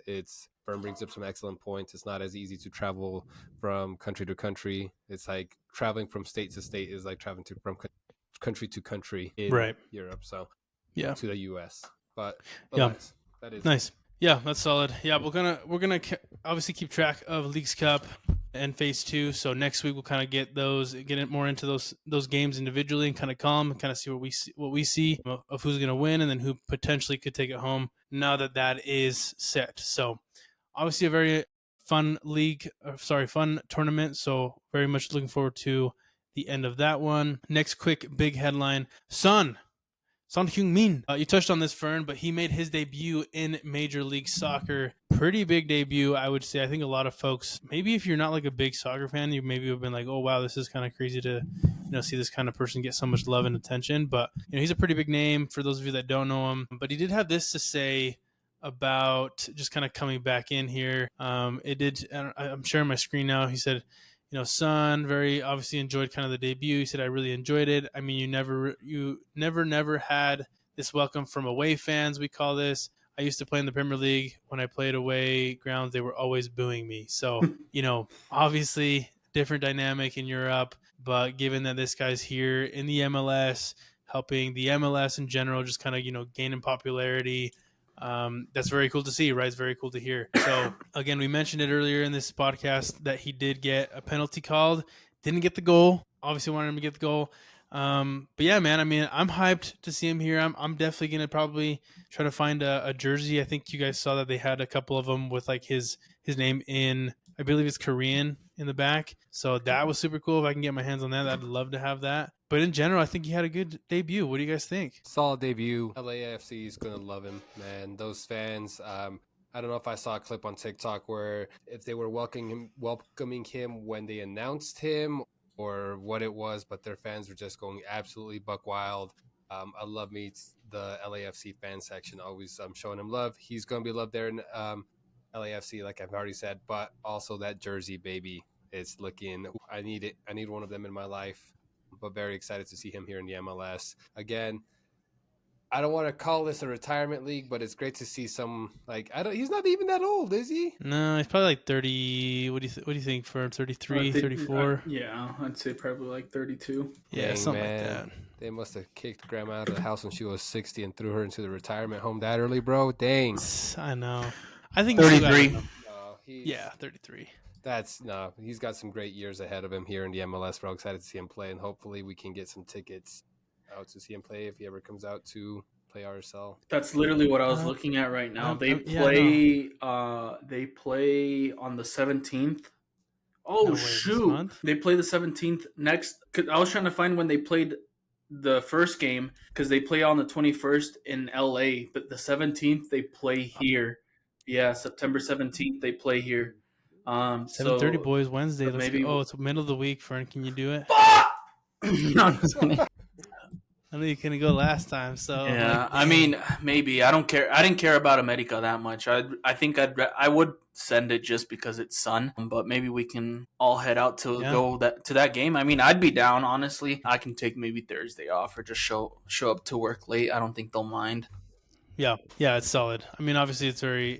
Fern brings up some excellent points. It's not as easy to travel from country to country. It's like traveling from state to state is like traveling from country to country in Europe. So to the US. But nice. That is nice. Yeah, that's solid. Yeah, we're gonna obviously keep track of Leagues Cup and Phase 2. So next week we'll kind of get more into those games individually and kind of call them and kind of see what we see of who's gonna win and then who potentially could take it home now that is set. So obviously a very fun fun tournament. So very much looking forward to the end of that one. Next quick big headline: Son Heung Min. You touched on this, Fern, but he made his debut in Major League Soccer pretty big debut, I would say. I think a lot of folks, maybe if you're not like a big soccer fan, you maybe have been like, oh, wow, this is kind of crazy to, see this kind of person get so much love and attention. But, he's a pretty big name for those of you that don't know him. But he did have this to say about just kind of coming back in here. I'm sharing my screen now. He said, Son very obviously enjoyed kind of the debut. He said, I really enjoyed it. I mean, you never had this welcome from away fans, we call this. I used to play in the Premier League. When I played away grounds, they were always booing me. So, obviously different dynamic in Europe, but given that this guy's here in the MLS, helping the MLS in general, just kind of, gain in popularity, that's very cool to see, right? It's very cool to hear. So again, we mentioned it earlier in this podcast that he did get a penalty called, didn't get the goal. Obviously wanted him to get the goal. But yeah, man, I mean, I'm hyped to see him here. I'm definitely going to probably try to find a jersey. I think you guys saw that they had a couple of them with like his name in, I believe it's Korean in the back. So that was super cool. If I can get my hands on that, I'd love to have that. But in general, I think he had a good debut. What do you guys think? Solid debut. LAFC is going to love him, man. Those fans, I don't know if I saw a clip on TikTok where if they were welcoming him when they announced him or what it was, but their fans were just going absolutely buck wild. I love the LAFC fan section. Always showing him love. He's going to be loved there in LAFC, like I've already said, but also that jersey, baby, is looking, I need it. I need one of them in my life, but very excited to see him here in the MLS. Again, I don't want to call this a retirement league, but it's great to see some, he's not even that old, is he? No, he's probably like 30. What do you think for 33, 34? Yeah, I'd say probably like 32. Yeah, Dang, something man. like that. They must have kicked grandma out of the house when she was 60 and threw her into the retirement home that early, bro. Dang. I know. I think 33. Yeah, 33. He's got some great years ahead of him here in the MLS. We're all excited to see him play, and hopefully we can get some tickets out to see him play if he ever comes out to play RSL. That's literally what I was looking at right now. They play on the 17th. Oh, No, shoot. They play the 17th next. I was trying to find when they played the first game because they play on the 21st in LA, but the 17th they play here. Yeah, September 17th they play here. 7:30 boys Wednesday. Let's maybe. Oh, it's middle of the week. Fern, can you do it? I know you couldn't go last time, so yeah. I mean, maybe I don't care. I didn't care about America that much. I think I would send it just because it's Sun, but maybe we can all head out to go to that game. I mean, I'd be down, honestly. I can take maybe Thursday off or just show up to work late. I don't think they'll mind. Yeah, it's solid. I mean, obviously,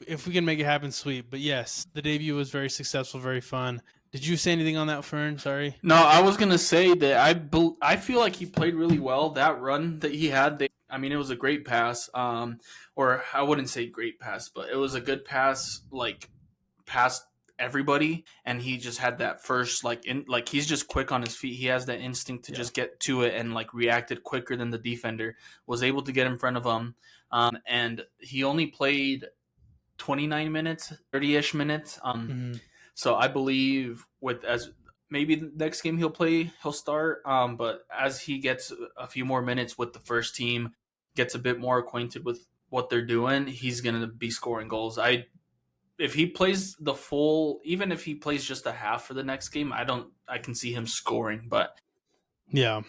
if we can make it happen, sweet. But yes, the debut was very successful, very fun. Did you say anything on that, Fern? Sorry. No, I was gonna say that I feel like he played really well. That run that he had, it was a great pass. Or I wouldn't say great pass, but it was a good pass, like past everybody, and he just had that first he's just quick on his feet. He has that instinct to just get to it and reacted quicker than the defender. Was able to get in front of him, and he only played 29 minutes, 30-ish minutes. So I believe maybe the next game he'll start. But as he gets a few more minutes with the first team, gets a bit more acquainted with what they're doing, he's going to be scoring goals. If he plays the full, even if he plays just a half for the next game, I can see him scoring, but yeah,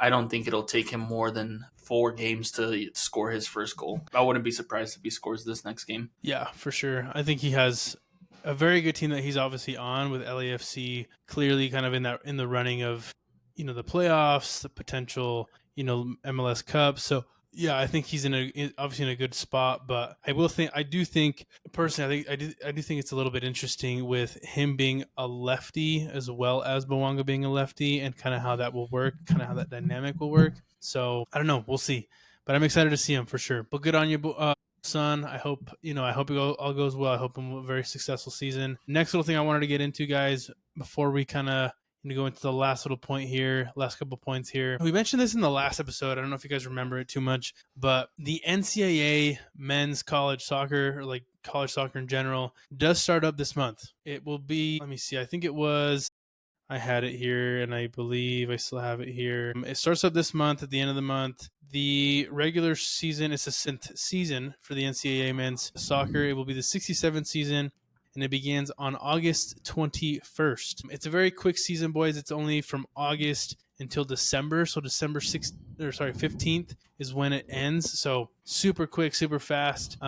I don't think it'll take him more than 4 games to score his first goal. I wouldn't be surprised if he scores this next game. Yeah, for sure. I think he has a very good team that he's obviously on with LAFC, clearly kind of in the running of, the playoffs, the potential, MLS Cup. So yeah, I think he's obviously in a good spot, but I do think personally, I do think it's a little bit interesting with him being a lefty as well as Bawanga being a lefty, and kind of how that will work, kind of how that dynamic will work. So I don't know, we'll see, but I'm excited to see him for sure. But good on you, Son. I hope it all goes well. I hope him a very successful season. Next little thing I wanted to get into, guys, before we kind of go into the last couple points here. We mentioned this in the last episode. I don't know if you guys remember it too much, but the NCAA men's college soccer, or college soccer in general, does start up this month. It will be, let me see, I had it here, and I believe I still have it here. It starts up this month, at the end of the month. The regular season is the 7th season for the NCAA men's soccer. It will be the 67th season, and it begins on August 21st. It's a very quick season, boys. It's only from August until December. So December 15th is when it ends. So super quick, super fast.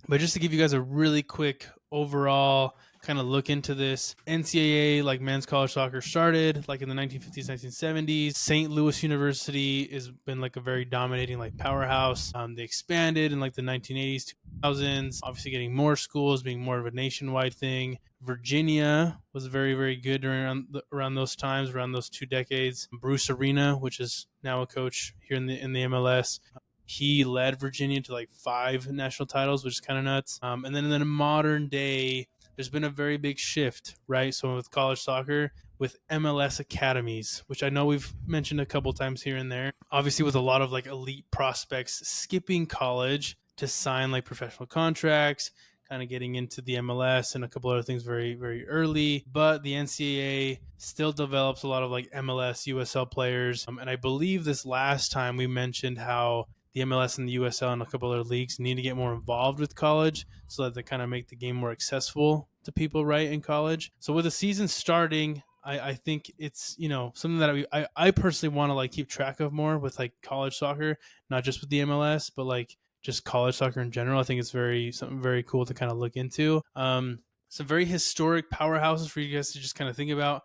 But just to give you guys a really quick overall kind of look into this, NCAA, like men's college soccer, started like in the 1950s, 1970s. St. Louis University has been like a very dominating like powerhouse. They expanded in like the 1980s, 2000s, obviously getting more schools, being more of a nationwide thing. Virginia was very, very good around those times, around those 2 decades. Bruce Arena, which is now a coach here in the MLS, he led Virginia to like 5 national titles, which is kind of nuts. And then in the modern day, there's been a very big shift, right? So with college soccer, with MLS academies, which I know we've mentioned a couple times here and there, obviously with a lot of like elite prospects skipping college to sign like professional contracts, kind of getting into the MLS and a couple other things very, very early. But the NCAA still develops a lot of like MLS, USL players. And I believe this last time we mentioned how the MLS and the USL and a couple other leagues need to get more involved with college so that they kind of make the game more accessible to people, right, in college. So with the season starting, I think it's, something that I personally want to like keep track of more with like college soccer, not just with the MLS, but like just college soccer in general. I think it's something very cool to kind of look into. Some very historic powerhouses for you guys to just kind of think about.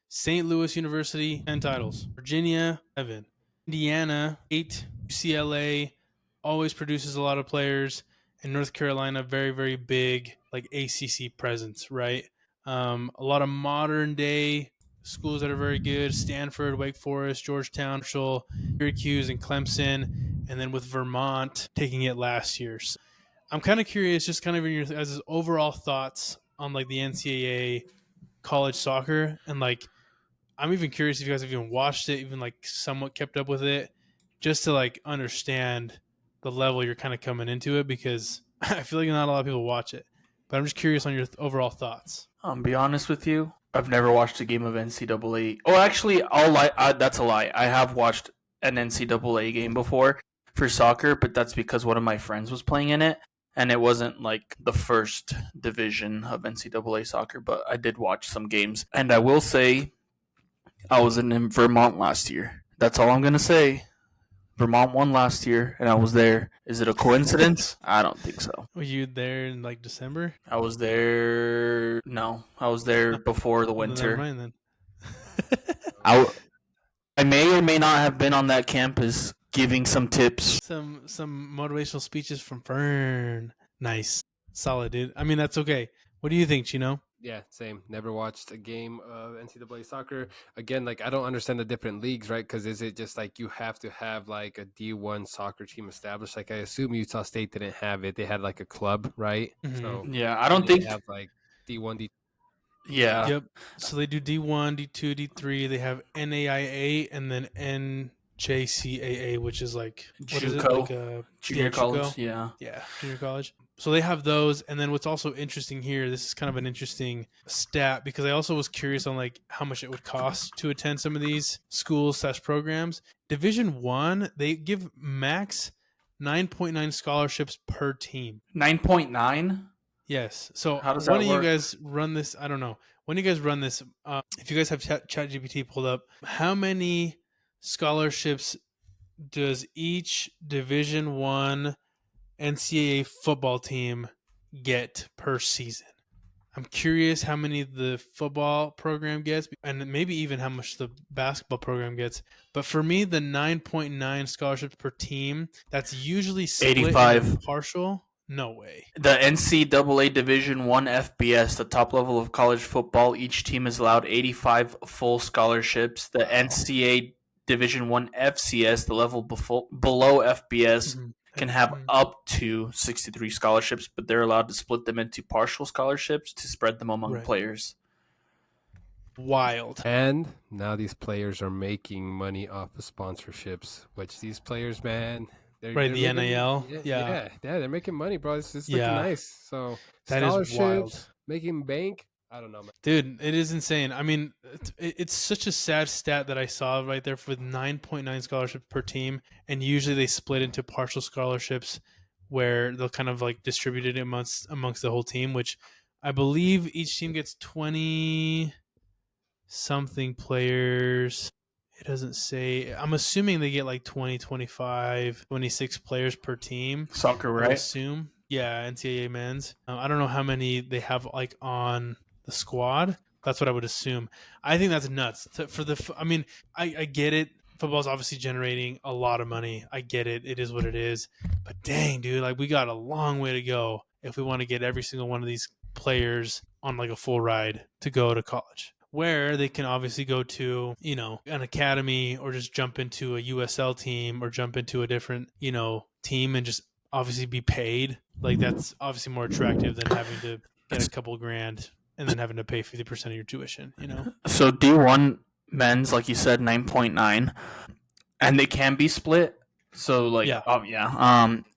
St. Louis University, 10 titles. Virginia, 7. Indiana, 8. UCLA always produces a lot of players. And North Carolina, very, very big like ACC presence, right? A lot of modern day schools that are very good. Stanford, Wake Forest, Georgetown, Syracuse, and Clemson. And then with Vermont taking it last year. So I'm kind of curious, just kind of in your as overall thoughts on like the NCAA college soccer, and like I'm even curious if you guys have even watched it, even like somewhat kept up with it, just to like understand the level you're kind of coming into it, because I feel like not a lot of people watch it. But I'm just curious on your overall thoughts. Be honest with you, I've never watched a game of NCAA. Oh, actually, that's a lie. I have watched an NCAA game before for soccer, but that's because one of my friends was playing in it, and it wasn't like the first division of NCAA soccer, but I did watch some games. And I will say, I was in Vermont last year. That's all I'm going to say. Vermont won last year, and I was there. Is it a coincidence? I don't think so. Were you there in like December? I was there. No, I was there before the winter. Never mind then. I may or may not have been on that campus giving some tips. Some motivational speeches from Fern. Nice. Solid, dude. I mean, that's okay. What do you think, Chino? Yeah, same. Never watched a game of NCAA soccer. Again, like I don't understand the different leagues, right? Because is it just like you have to have like a D1 soccer team established? Like I assume Utah State didn't have it. They had like a club, right? Mm-hmm. So yeah, I don't think they have like D1, D. Yeah. Yep. So they do D1, D2, D3. They have NAIA and then NJCAA, which is like what is it? Like junior college. Yeah, junior college. So they have those, and then what's also interesting here, this is kind of an interesting stat because I also was curious on like how much it would cost to attend some of these schools/programs. Division 1, they give max 9.9 scholarships per team. 9.9? Yes. So how does when that do work? You guys run this? I don't know. When do you guys run this? If you guys have ChatGPT pulled up, how many scholarships does each Division 1 NCAA football team get per season? I'm curious how many the football program gets, and maybe even how much the basketball program gets. But for me, the 9.9 scholarships per team, that's usually split 85 partial. No way. The NCAA Division 1 FBS, the top level of college football, each team is allowed 85 full scholarships. The NCAA Division 1 FCS, the level below FBS, can have up to 63 scholarships, but they're allowed to split them into partial scholarships to spread them among players. Wild. And now these players are making money off of sponsorships, which these players, man, they're the NIL. Yeah, they're making money, bro. It's looking nice. So that scholarships, making bank. I don't know, man. Dude, it is insane. I mean, it's such a sad stat that I saw right there with 9.9 scholarships per team, and usually they split into partial scholarships where they'll kind of like distribute it amongst the whole team, which I believe each team gets 20 something players. It doesn't say. I'm assuming they get like 20, 25, 26 players per team. Soccer, right? I would assume. Yeah, NCAA men's. I don't know how many they have like on the squad. That's what I would assume. I think that's nuts. I get it. Football's obviously generating a lot of money. I get it. It is what it is. But dang, dude, like we got a long way to go if we want to get every single one of these players on like a full ride to go to college, where they can obviously go to, an academy or just jump into a USL team or jump into a different, team and just obviously be paid. Like that's obviously more attractive than having to get a couple grand and then having to pay 50% of your tuition, So D1 men's, like you said, 9.9, and they can be split. So like, yeah.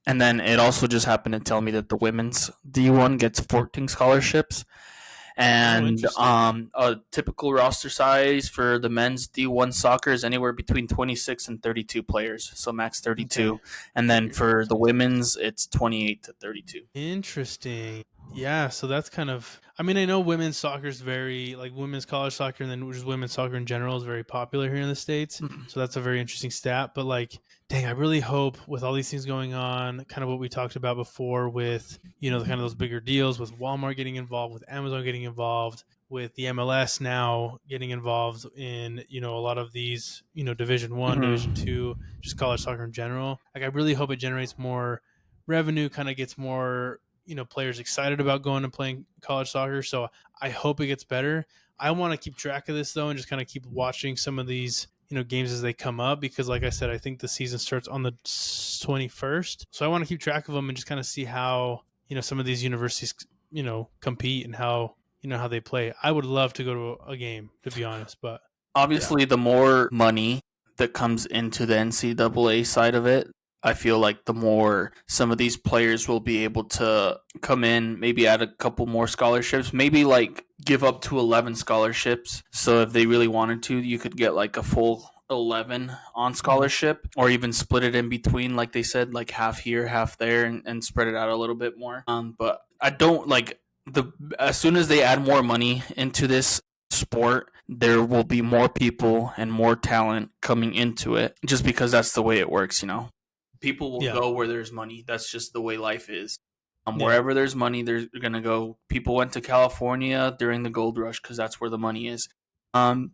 And then it also just happened to tell me that the women's D1 gets 14 scholarships. And a typical roster size for the men's D1 soccer is anywhere between 26 and 32 players, so max 32. Okay. And then for the women's, it's 28 to 32. Interesting. Yeah, so that's kind of... I mean, I know women's soccer is very... Like, women's college soccer and then just women's soccer in general is very popular here in the States. Mm-hmm. So that's a very interesting stat. But, like, dang, I really hope with all these things going on, kind of what we talked about before with, kind of those bigger deals, with Walmart getting involved, with Amazon getting involved, with the MLS now getting involved in, a lot of these, Division 1, mm-hmm. Division 2, just college soccer in general. Like, I really hope it generates more revenue, kind of gets more... players excited about going and playing college soccer. So I hope it gets better. I want to keep track of this though, and just kind of keep watching some of these, games as they come up, because like I said, I think the season starts on the 21st. So I want to keep track of them and just kind of see how, some of these universities, compete and how, how they play. I would love to go to a game, to be honest, but obviously the more money that comes into the NCAA side of it, I feel like the more some of these players will be able to come in, maybe add a couple more scholarships, maybe like give up to 11 scholarships. So if they really wanted to, you could get like a full 11 on scholarship, or even split it in between, like they said, like half here, half there, and spread it out a little bit more. But I don't like as soon as they add more money into this sport, there will be more people and more talent coming into it, just because that's the way it works, People will go where there's money. That's just the way life is. Wherever there's money, they're going to go. People went to California during the gold rush because that's where the money is. And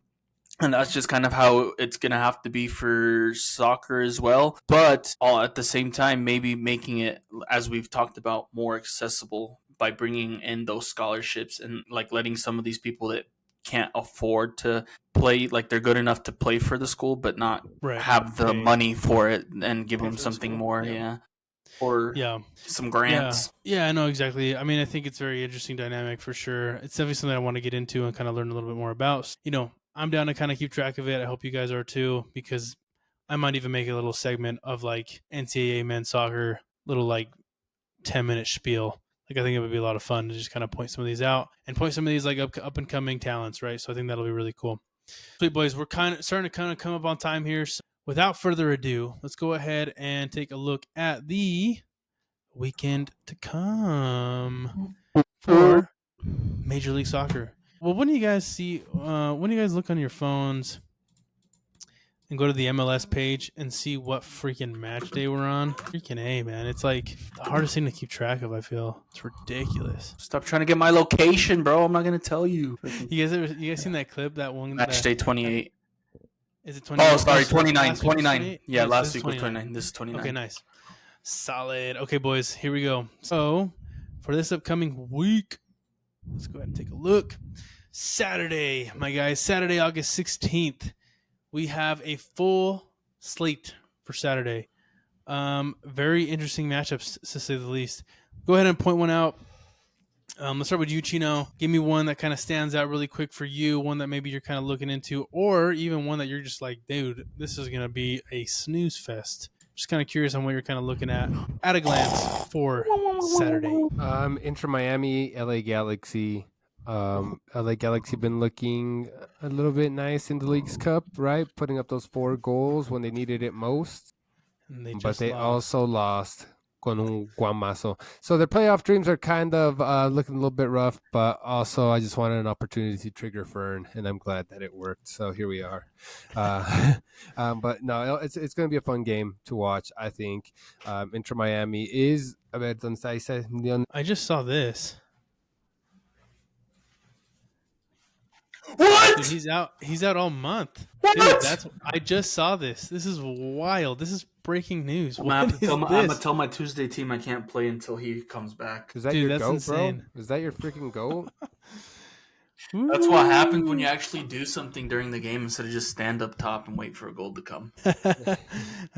that's just kind of how it's going to have to be for soccer as well. But all at the same time, maybe making it, as we've talked about, more accessible by bringing in those scholarships and like letting some of these people that can't afford to play, like they're good enough to play for the school but not have the money for it, and give them something more or some grants. I know exactly. I mean, I think it's a very interesting dynamic for sure. It's definitely something I want to get into and kind of learn a little bit more about. I'm down to kind of keep track of it. I hope you guys are too, because I might even make a little segment of like NCAA men's soccer, little like 10-minute spiel. Like, I think it would be a lot of fun to just kind of point some of these out and point some of these like up and coming talents, right? So I think that'll be really cool. Sweet boys, we're starting to come up on time here. So without further ado, let's go ahead and take a look at the weekend to come for Major League Soccer. Well, when do you guys see? When do you guys look on your phones and go to the MLS page and see what freaking match day we're on? Freaking A, man. It's like the hardest thing to keep track of, I feel. It's ridiculous. Stop trying to get my location, bro. I'm not going to tell you. You guys seen that clip? That one? Match day 28. Is it 28? Oh, sorry, 29. 29. Yeah, last week was 29. This is 29. Okay, nice. Solid. Okay, boys, here we go. So, for this upcoming week, let's go ahead and take a look. Saturday, my guys. Saturday, August 16th. We have a full slate for Saturday. Very interesting matchups, to say the least. Go ahead and point one out. Let's start with you, Chino. Give me one that kind of stands out really quick for you, one that maybe you're kind of looking into, or even one that you're just like, dude, this is going to be a snooze fest. Just kind of curious on what you're kind of looking at a glance for Saturday. Inter Miami, LA Galaxy. LA Galaxy been looking a little bit nice in the League's Cup, right? Putting up those 4 goals when they needed it most. And But they also lost con un guamazo. So their playoff dreams are kind of looking a little bit rough, but also I just wanted an opportunity to trigger Fern, and I'm glad that it worked. So here we are. But no, it's going to be a fun game to watch, I think. Inter Miami is... I just saw this. What? Dude, he's out all month. What? Dude, I just saw this. This is wild. This is breaking news. I'm gonna tell my Tuesday team I can't play until he comes back. Is that Dude, your that's goat, insane. bro? Is that your freaking goat? That's what happens when you actually do something during the game instead of just stand up top and wait for a goal to come. I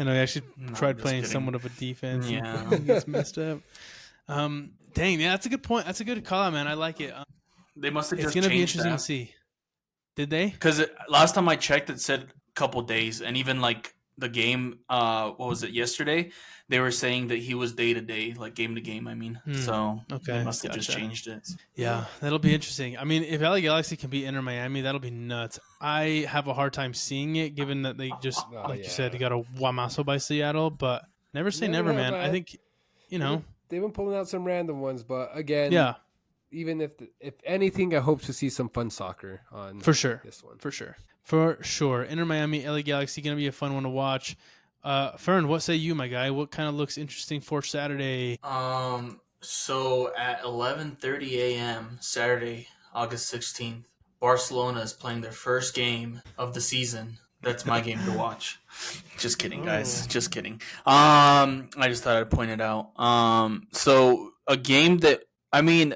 know. I actually tried playing kidding. somewhat of a defense. Yeah. And gets messed up. Dang, yeah, that's a good point. That's a good call out, man. I like it. They must have It's just going to be changed interesting that. to see. Did they? Because last time I checked, it said a couple days, and even like the game, what was it, yesterday? They were saying that he was day to day, like game to game. I mean, so okay, they must have just changed it. Yeah, that'll be interesting. I mean, if LA Galaxy can beat Inter Miami, that'll be nuts. I have a hard time seeing it, given that they just, you said, you got a Guamazo by Seattle. But never say never, man. I think, they've been pulling out some random ones, but again, yeah. Even if anything, I hope to see some fun soccer on for sure. This one for sure. Inter Miami, LA Galaxy, gonna be a fun one to watch. Fern, what say you, my guy? What kind of looks interesting for Saturday? So at 11:30 a.m. Saturday, August 16th, Barcelona is playing their first game of the season. That's my game to watch. Just kidding, guys. Just kidding. I just thought I'd point it out. So a game that, I mean,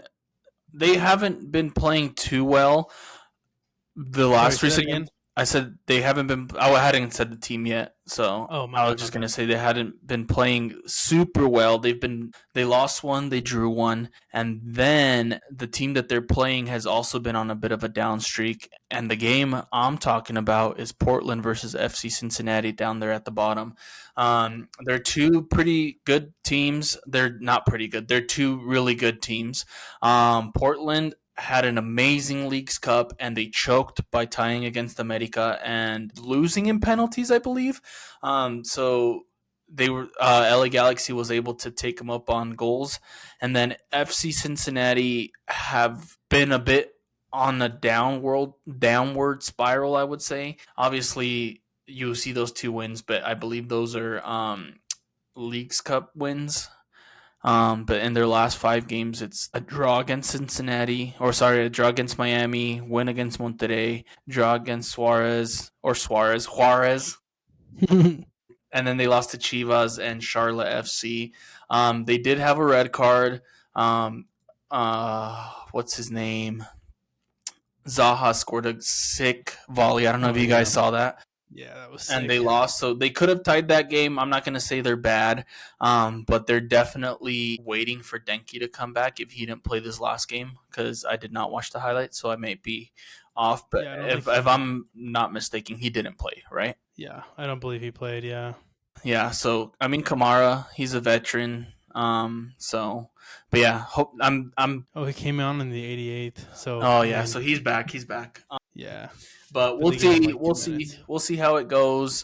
they haven't been playing too well the last recent games. I said they haven't been. I hadn't said the team yet, so I was just gonna say they hadn't been playing super well. They lost one, they drew one, and then the team that they're playing has also been on a bit of a down streak. And the game I'm talking about is Portland versus FC Cincinnati down there at the bottom. They're two pretty good teams. They're not pretty good. They're two really good teams. Portland had an amazing Leagues Cup, and they choked by tying against America and losing in penalties, I believe. So they were LA Galaxy was able to take them up on goals, and then FC Cincinnati have been a bit on a downward spiral, I would say. Obviously, you see those 2 wins, but I believe those are Leagues Cup wins. But in their last 5 games, it's a draw against a draw against Miami, win against Monterrey, draw against Juarez, and then they lost to Chivas and Charlotte FC. They did have a red card. What's his name? Zaha scored a sick volley. I don't know if you guys saw that. Yeah, that was sick. And they lost, so they could have tied that game. I'm not going to say they're bad, but they're definitely waiting for Denki to come back if he didn't play this last game, because I did not watch the highlights, so I may be off. But if I'm not mistaken, he didn't play, right? Yeah, I don't believe he played, yeah. Yeah, so, I mean, Kamara, he's a veteran, but yeah, he came on in the 88th, so... Oh, yeah, so he's back. Yeah. But we'll see how it goes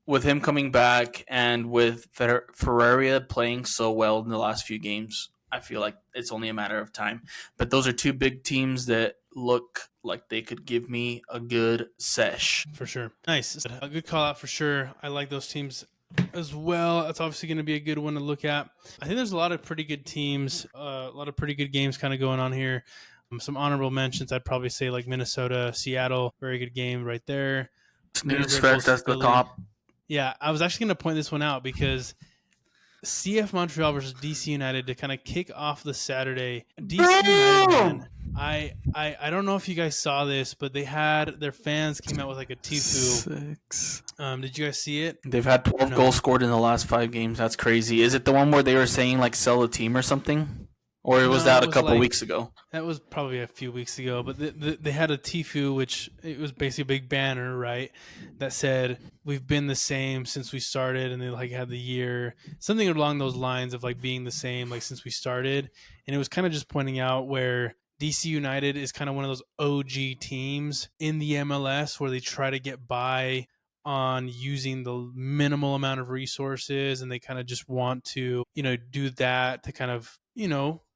with him coming back, and with Ferreira playing so well in the last few games. I feel like it's only a matter of time. But those are 2 big teams that look like they could give me a good sesh. For sure. Nice. A good call out for sure. I like those teams as well. That's obviously going to be a good one to look at. I think there's a lot of pretty good teams, a lot of pretty good games kind of going on here. Some honorable mentions, I'd probably say like Minnesota, Seattle, very good game right there. Newsfest, that's the top. Yeah, I was actually going to point this one out because CF Montreal versus DC United to kind of kick off the Saturday. DC United, man, I don't know if you guys saw this, but they had their fans came out with like a Tifu. 6. Did you guys see it? They've had 12 goals scored in the last 5 games. That's crazy. Is it the one where they were saying like sell a team or something? Or was that a couple weeks ago? That was probably a few weeks ago. But they had a Tifu, which it was basically a big banner, right? That said, we've been the same since we started. And they like had the year, something along those lines of like being the same like since we started. And it was kind of just pointing out where DC United is kind of one of those OG teams in the MLS where they try to get by on using the minimal amount of resources, and they kind of just want to, do that to kind of,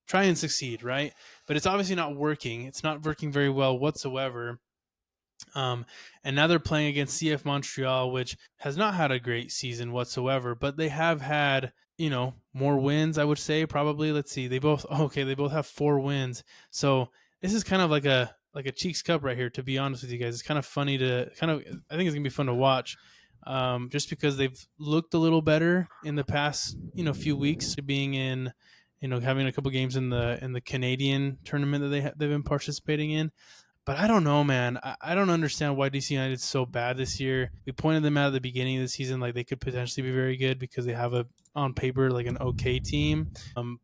try and succeed, right? But it's obviously not working. It's not working very well whatsoever. And now they're playing against CF Montreal, which has not had a great season whatsoever, but they have had, more wins, I would say, probably. Let's see. They both have 4 wins. So this is kind of like a Cheeks Cup right here, to be honest with you guys. It's kind of funny I think it's going to be fun to watch. Just because they've looked a little better in the past, few weeks, being in, having a couple games in the Canadian tournament that they've been participating in. But I don't know, man. I don't understand why DC United is so bad this year. We pointed them out at the beginning of the season, like they could potentially be very good because they have on paper, like an okay team.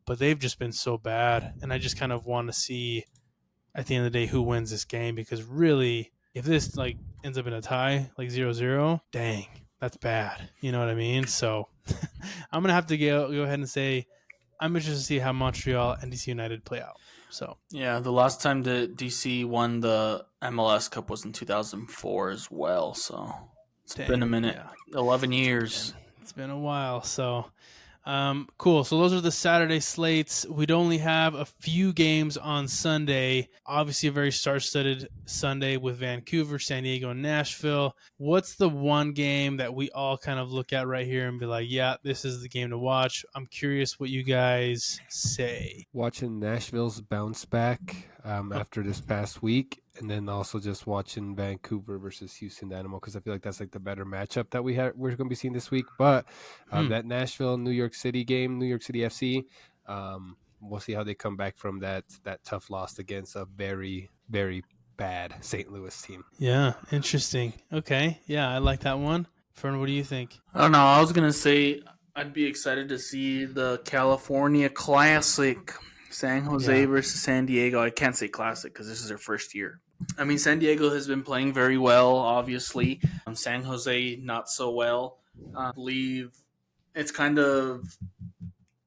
But they've just been so bad. And I just kind of want to see at the end of the day who wins this game, because really, if this like ends up in a tie, like 0-0, dang, that's bad. You know what I mean? So I'm going to have to go ahead and say I'm interested to see how Montreal and DC United play out. So yeah, the last time that DC won the MLS Cup was in 2004 as well. So it's been a minute, 11 years. It's been a while. So cool. So those are the Saturday slates. We'd only have a few games on Sunday. Obviously, a very star-studded Sunday with Vancouver, San Diego, and Nashville. What's the one game that we all kind of look at right here and be like, yeah, this is the game to watch? I'm curious what you guys say. Watching Nashville's bounce back after this past week, and then also just watching Vancouver versus Houston Dynamo, because I feel like that's like the better matchup that we're going to be seeing this week. But that Nashville New York City game, New York City FC, we'll see how they come back from that tough loss against a very, very bad St. Louis team. Yeah, interesting. Okay, yeah, I like that one. Fern, what do you think? I don't know. I was gonna say I'd be excited to see the California Classic. San Jose versus San Diego. I can't say classic because this is their first year. I mean, San Diego has been playing very well, obviously. San Jose, not so well. I believe it's kind of,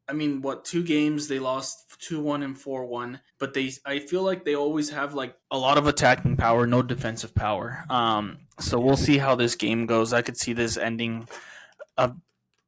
2 games they lost 2-1 and 4-1, but I feel like they always have like a lot of attacking power, no defensive power. So we'll see how this game goes. I could see this ending a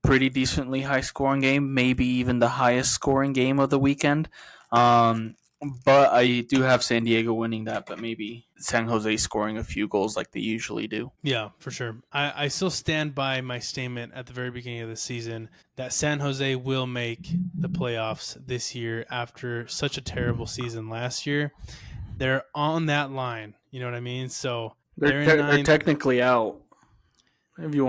pretty decently high scoring game, maybe even the highest scoring game of the weekend. But I do have San Diego winning that, but maybe San Jose scoring a few goals like they usually do. Yeah, for sure. I still stand by my statement at the very beginning of the season that San Jose will make the playoffs this year after such a terrible season last year. They're on that line. You know what I mean? So they're technically out. If you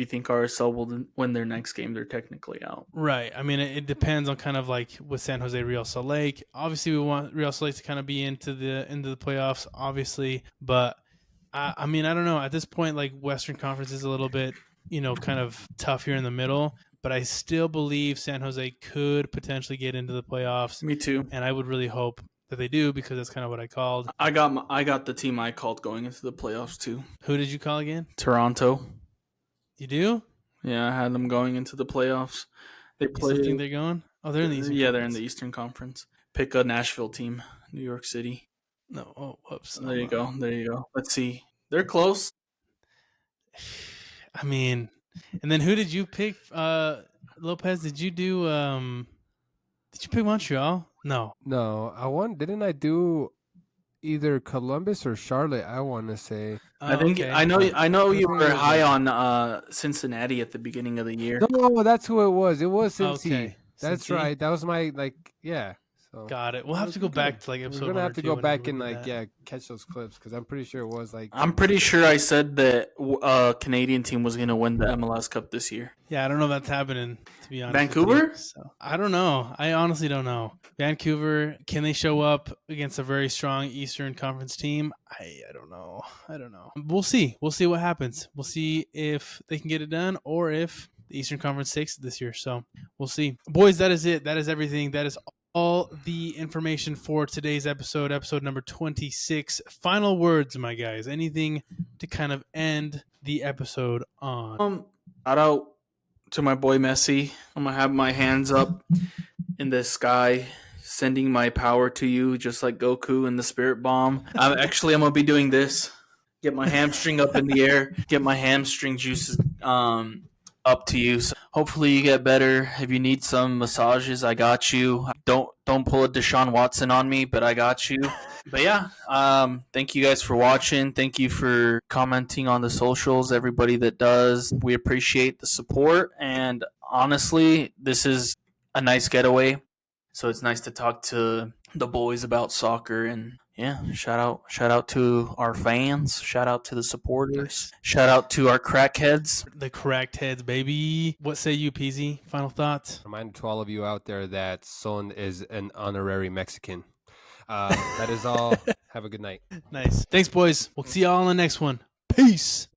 think RSL will win their next game, they're technically out. Right. I mean, it depends on kind of like with San Jose, Real Salt Lake. Obviously, we want Real Salt Lake to kind of be into the playoffs, obviously. But I mean, I don't know. At this point, like Western Conference is a little bit, kind of tough here in the middle. But I still believe San Jose could potentially get into the playoffs. Me too. And I would really hope that they do, because that's kind of what I called. I got the team I called going into the playoffs too. Who did you call again? Toronto. You do? Yeah, I had them going into the playoffs. They play. You think they're going? Oh, they're in the Eastern. Yeah, they're in the Eastern Conference. Pick a Nashville team, New York City. No, oh, whoops. There you go. Let's see. They're close. I mean, and then who did you pick? Lopez, did you do? Did you pick Montreal? No. Didn't I do either Columbus or Charlotte? I want to say. I think okay. I know you were high on Cincinnati at the beginning of the year. No, that's who it was. It was Cincy. Okay. That's Cincy? Right. That was my yeah. So got it. We'll have to go back to like episode. We're gonna have to go back and catch those clips, because I'm pretty sure it was like. I'm pretty sure I said that a Canadian team was gonna win the MLS Cup this year. Yeah, I don't know if that's happening, to be honest. Vancouver? So, I don't know. I honestly don't know. Vancouver, can they show up against a very strong Eastern Conference team? I don't know. We'll see. We'll see what happens. We'll see if they can get it done, or if the Eastern Conference takes it this year. So we'll see. Boys, that is it. That is everything. That is all the information for today's episode number 26. Final words, my guys. Anything to kind of end the episode on? Shout out to my boy Messi. I'm gonna have my hands up in the sky, sending my power to you, just like Goku in the Spirit Bomb. I'm gonna be doing this. Get my hamstring up in the air. Get my hamstring juices up to you. So hopefully you get better. If you need some massages, I got you. Don't pull a Deshaun Watson on me, but I got you. But yeah, thank you guys for watching. Thank you for commenting on the socials. Everybody that does, we appreciate the support. And honestly, this is a nice getaway. So it's nice to talk to the boys about soccer. And yeah, shout out to our fans. Shout out to the supporters. Nice. Shout out to our crackheads. The crackheads, baby. What say you, Peasy? Final thoughts? Reminder to all of you out there that Son is an honorary Mexican. That is all. Have a good night. Nice. Thanks, boys. We'll see y'all on the next one. Peace.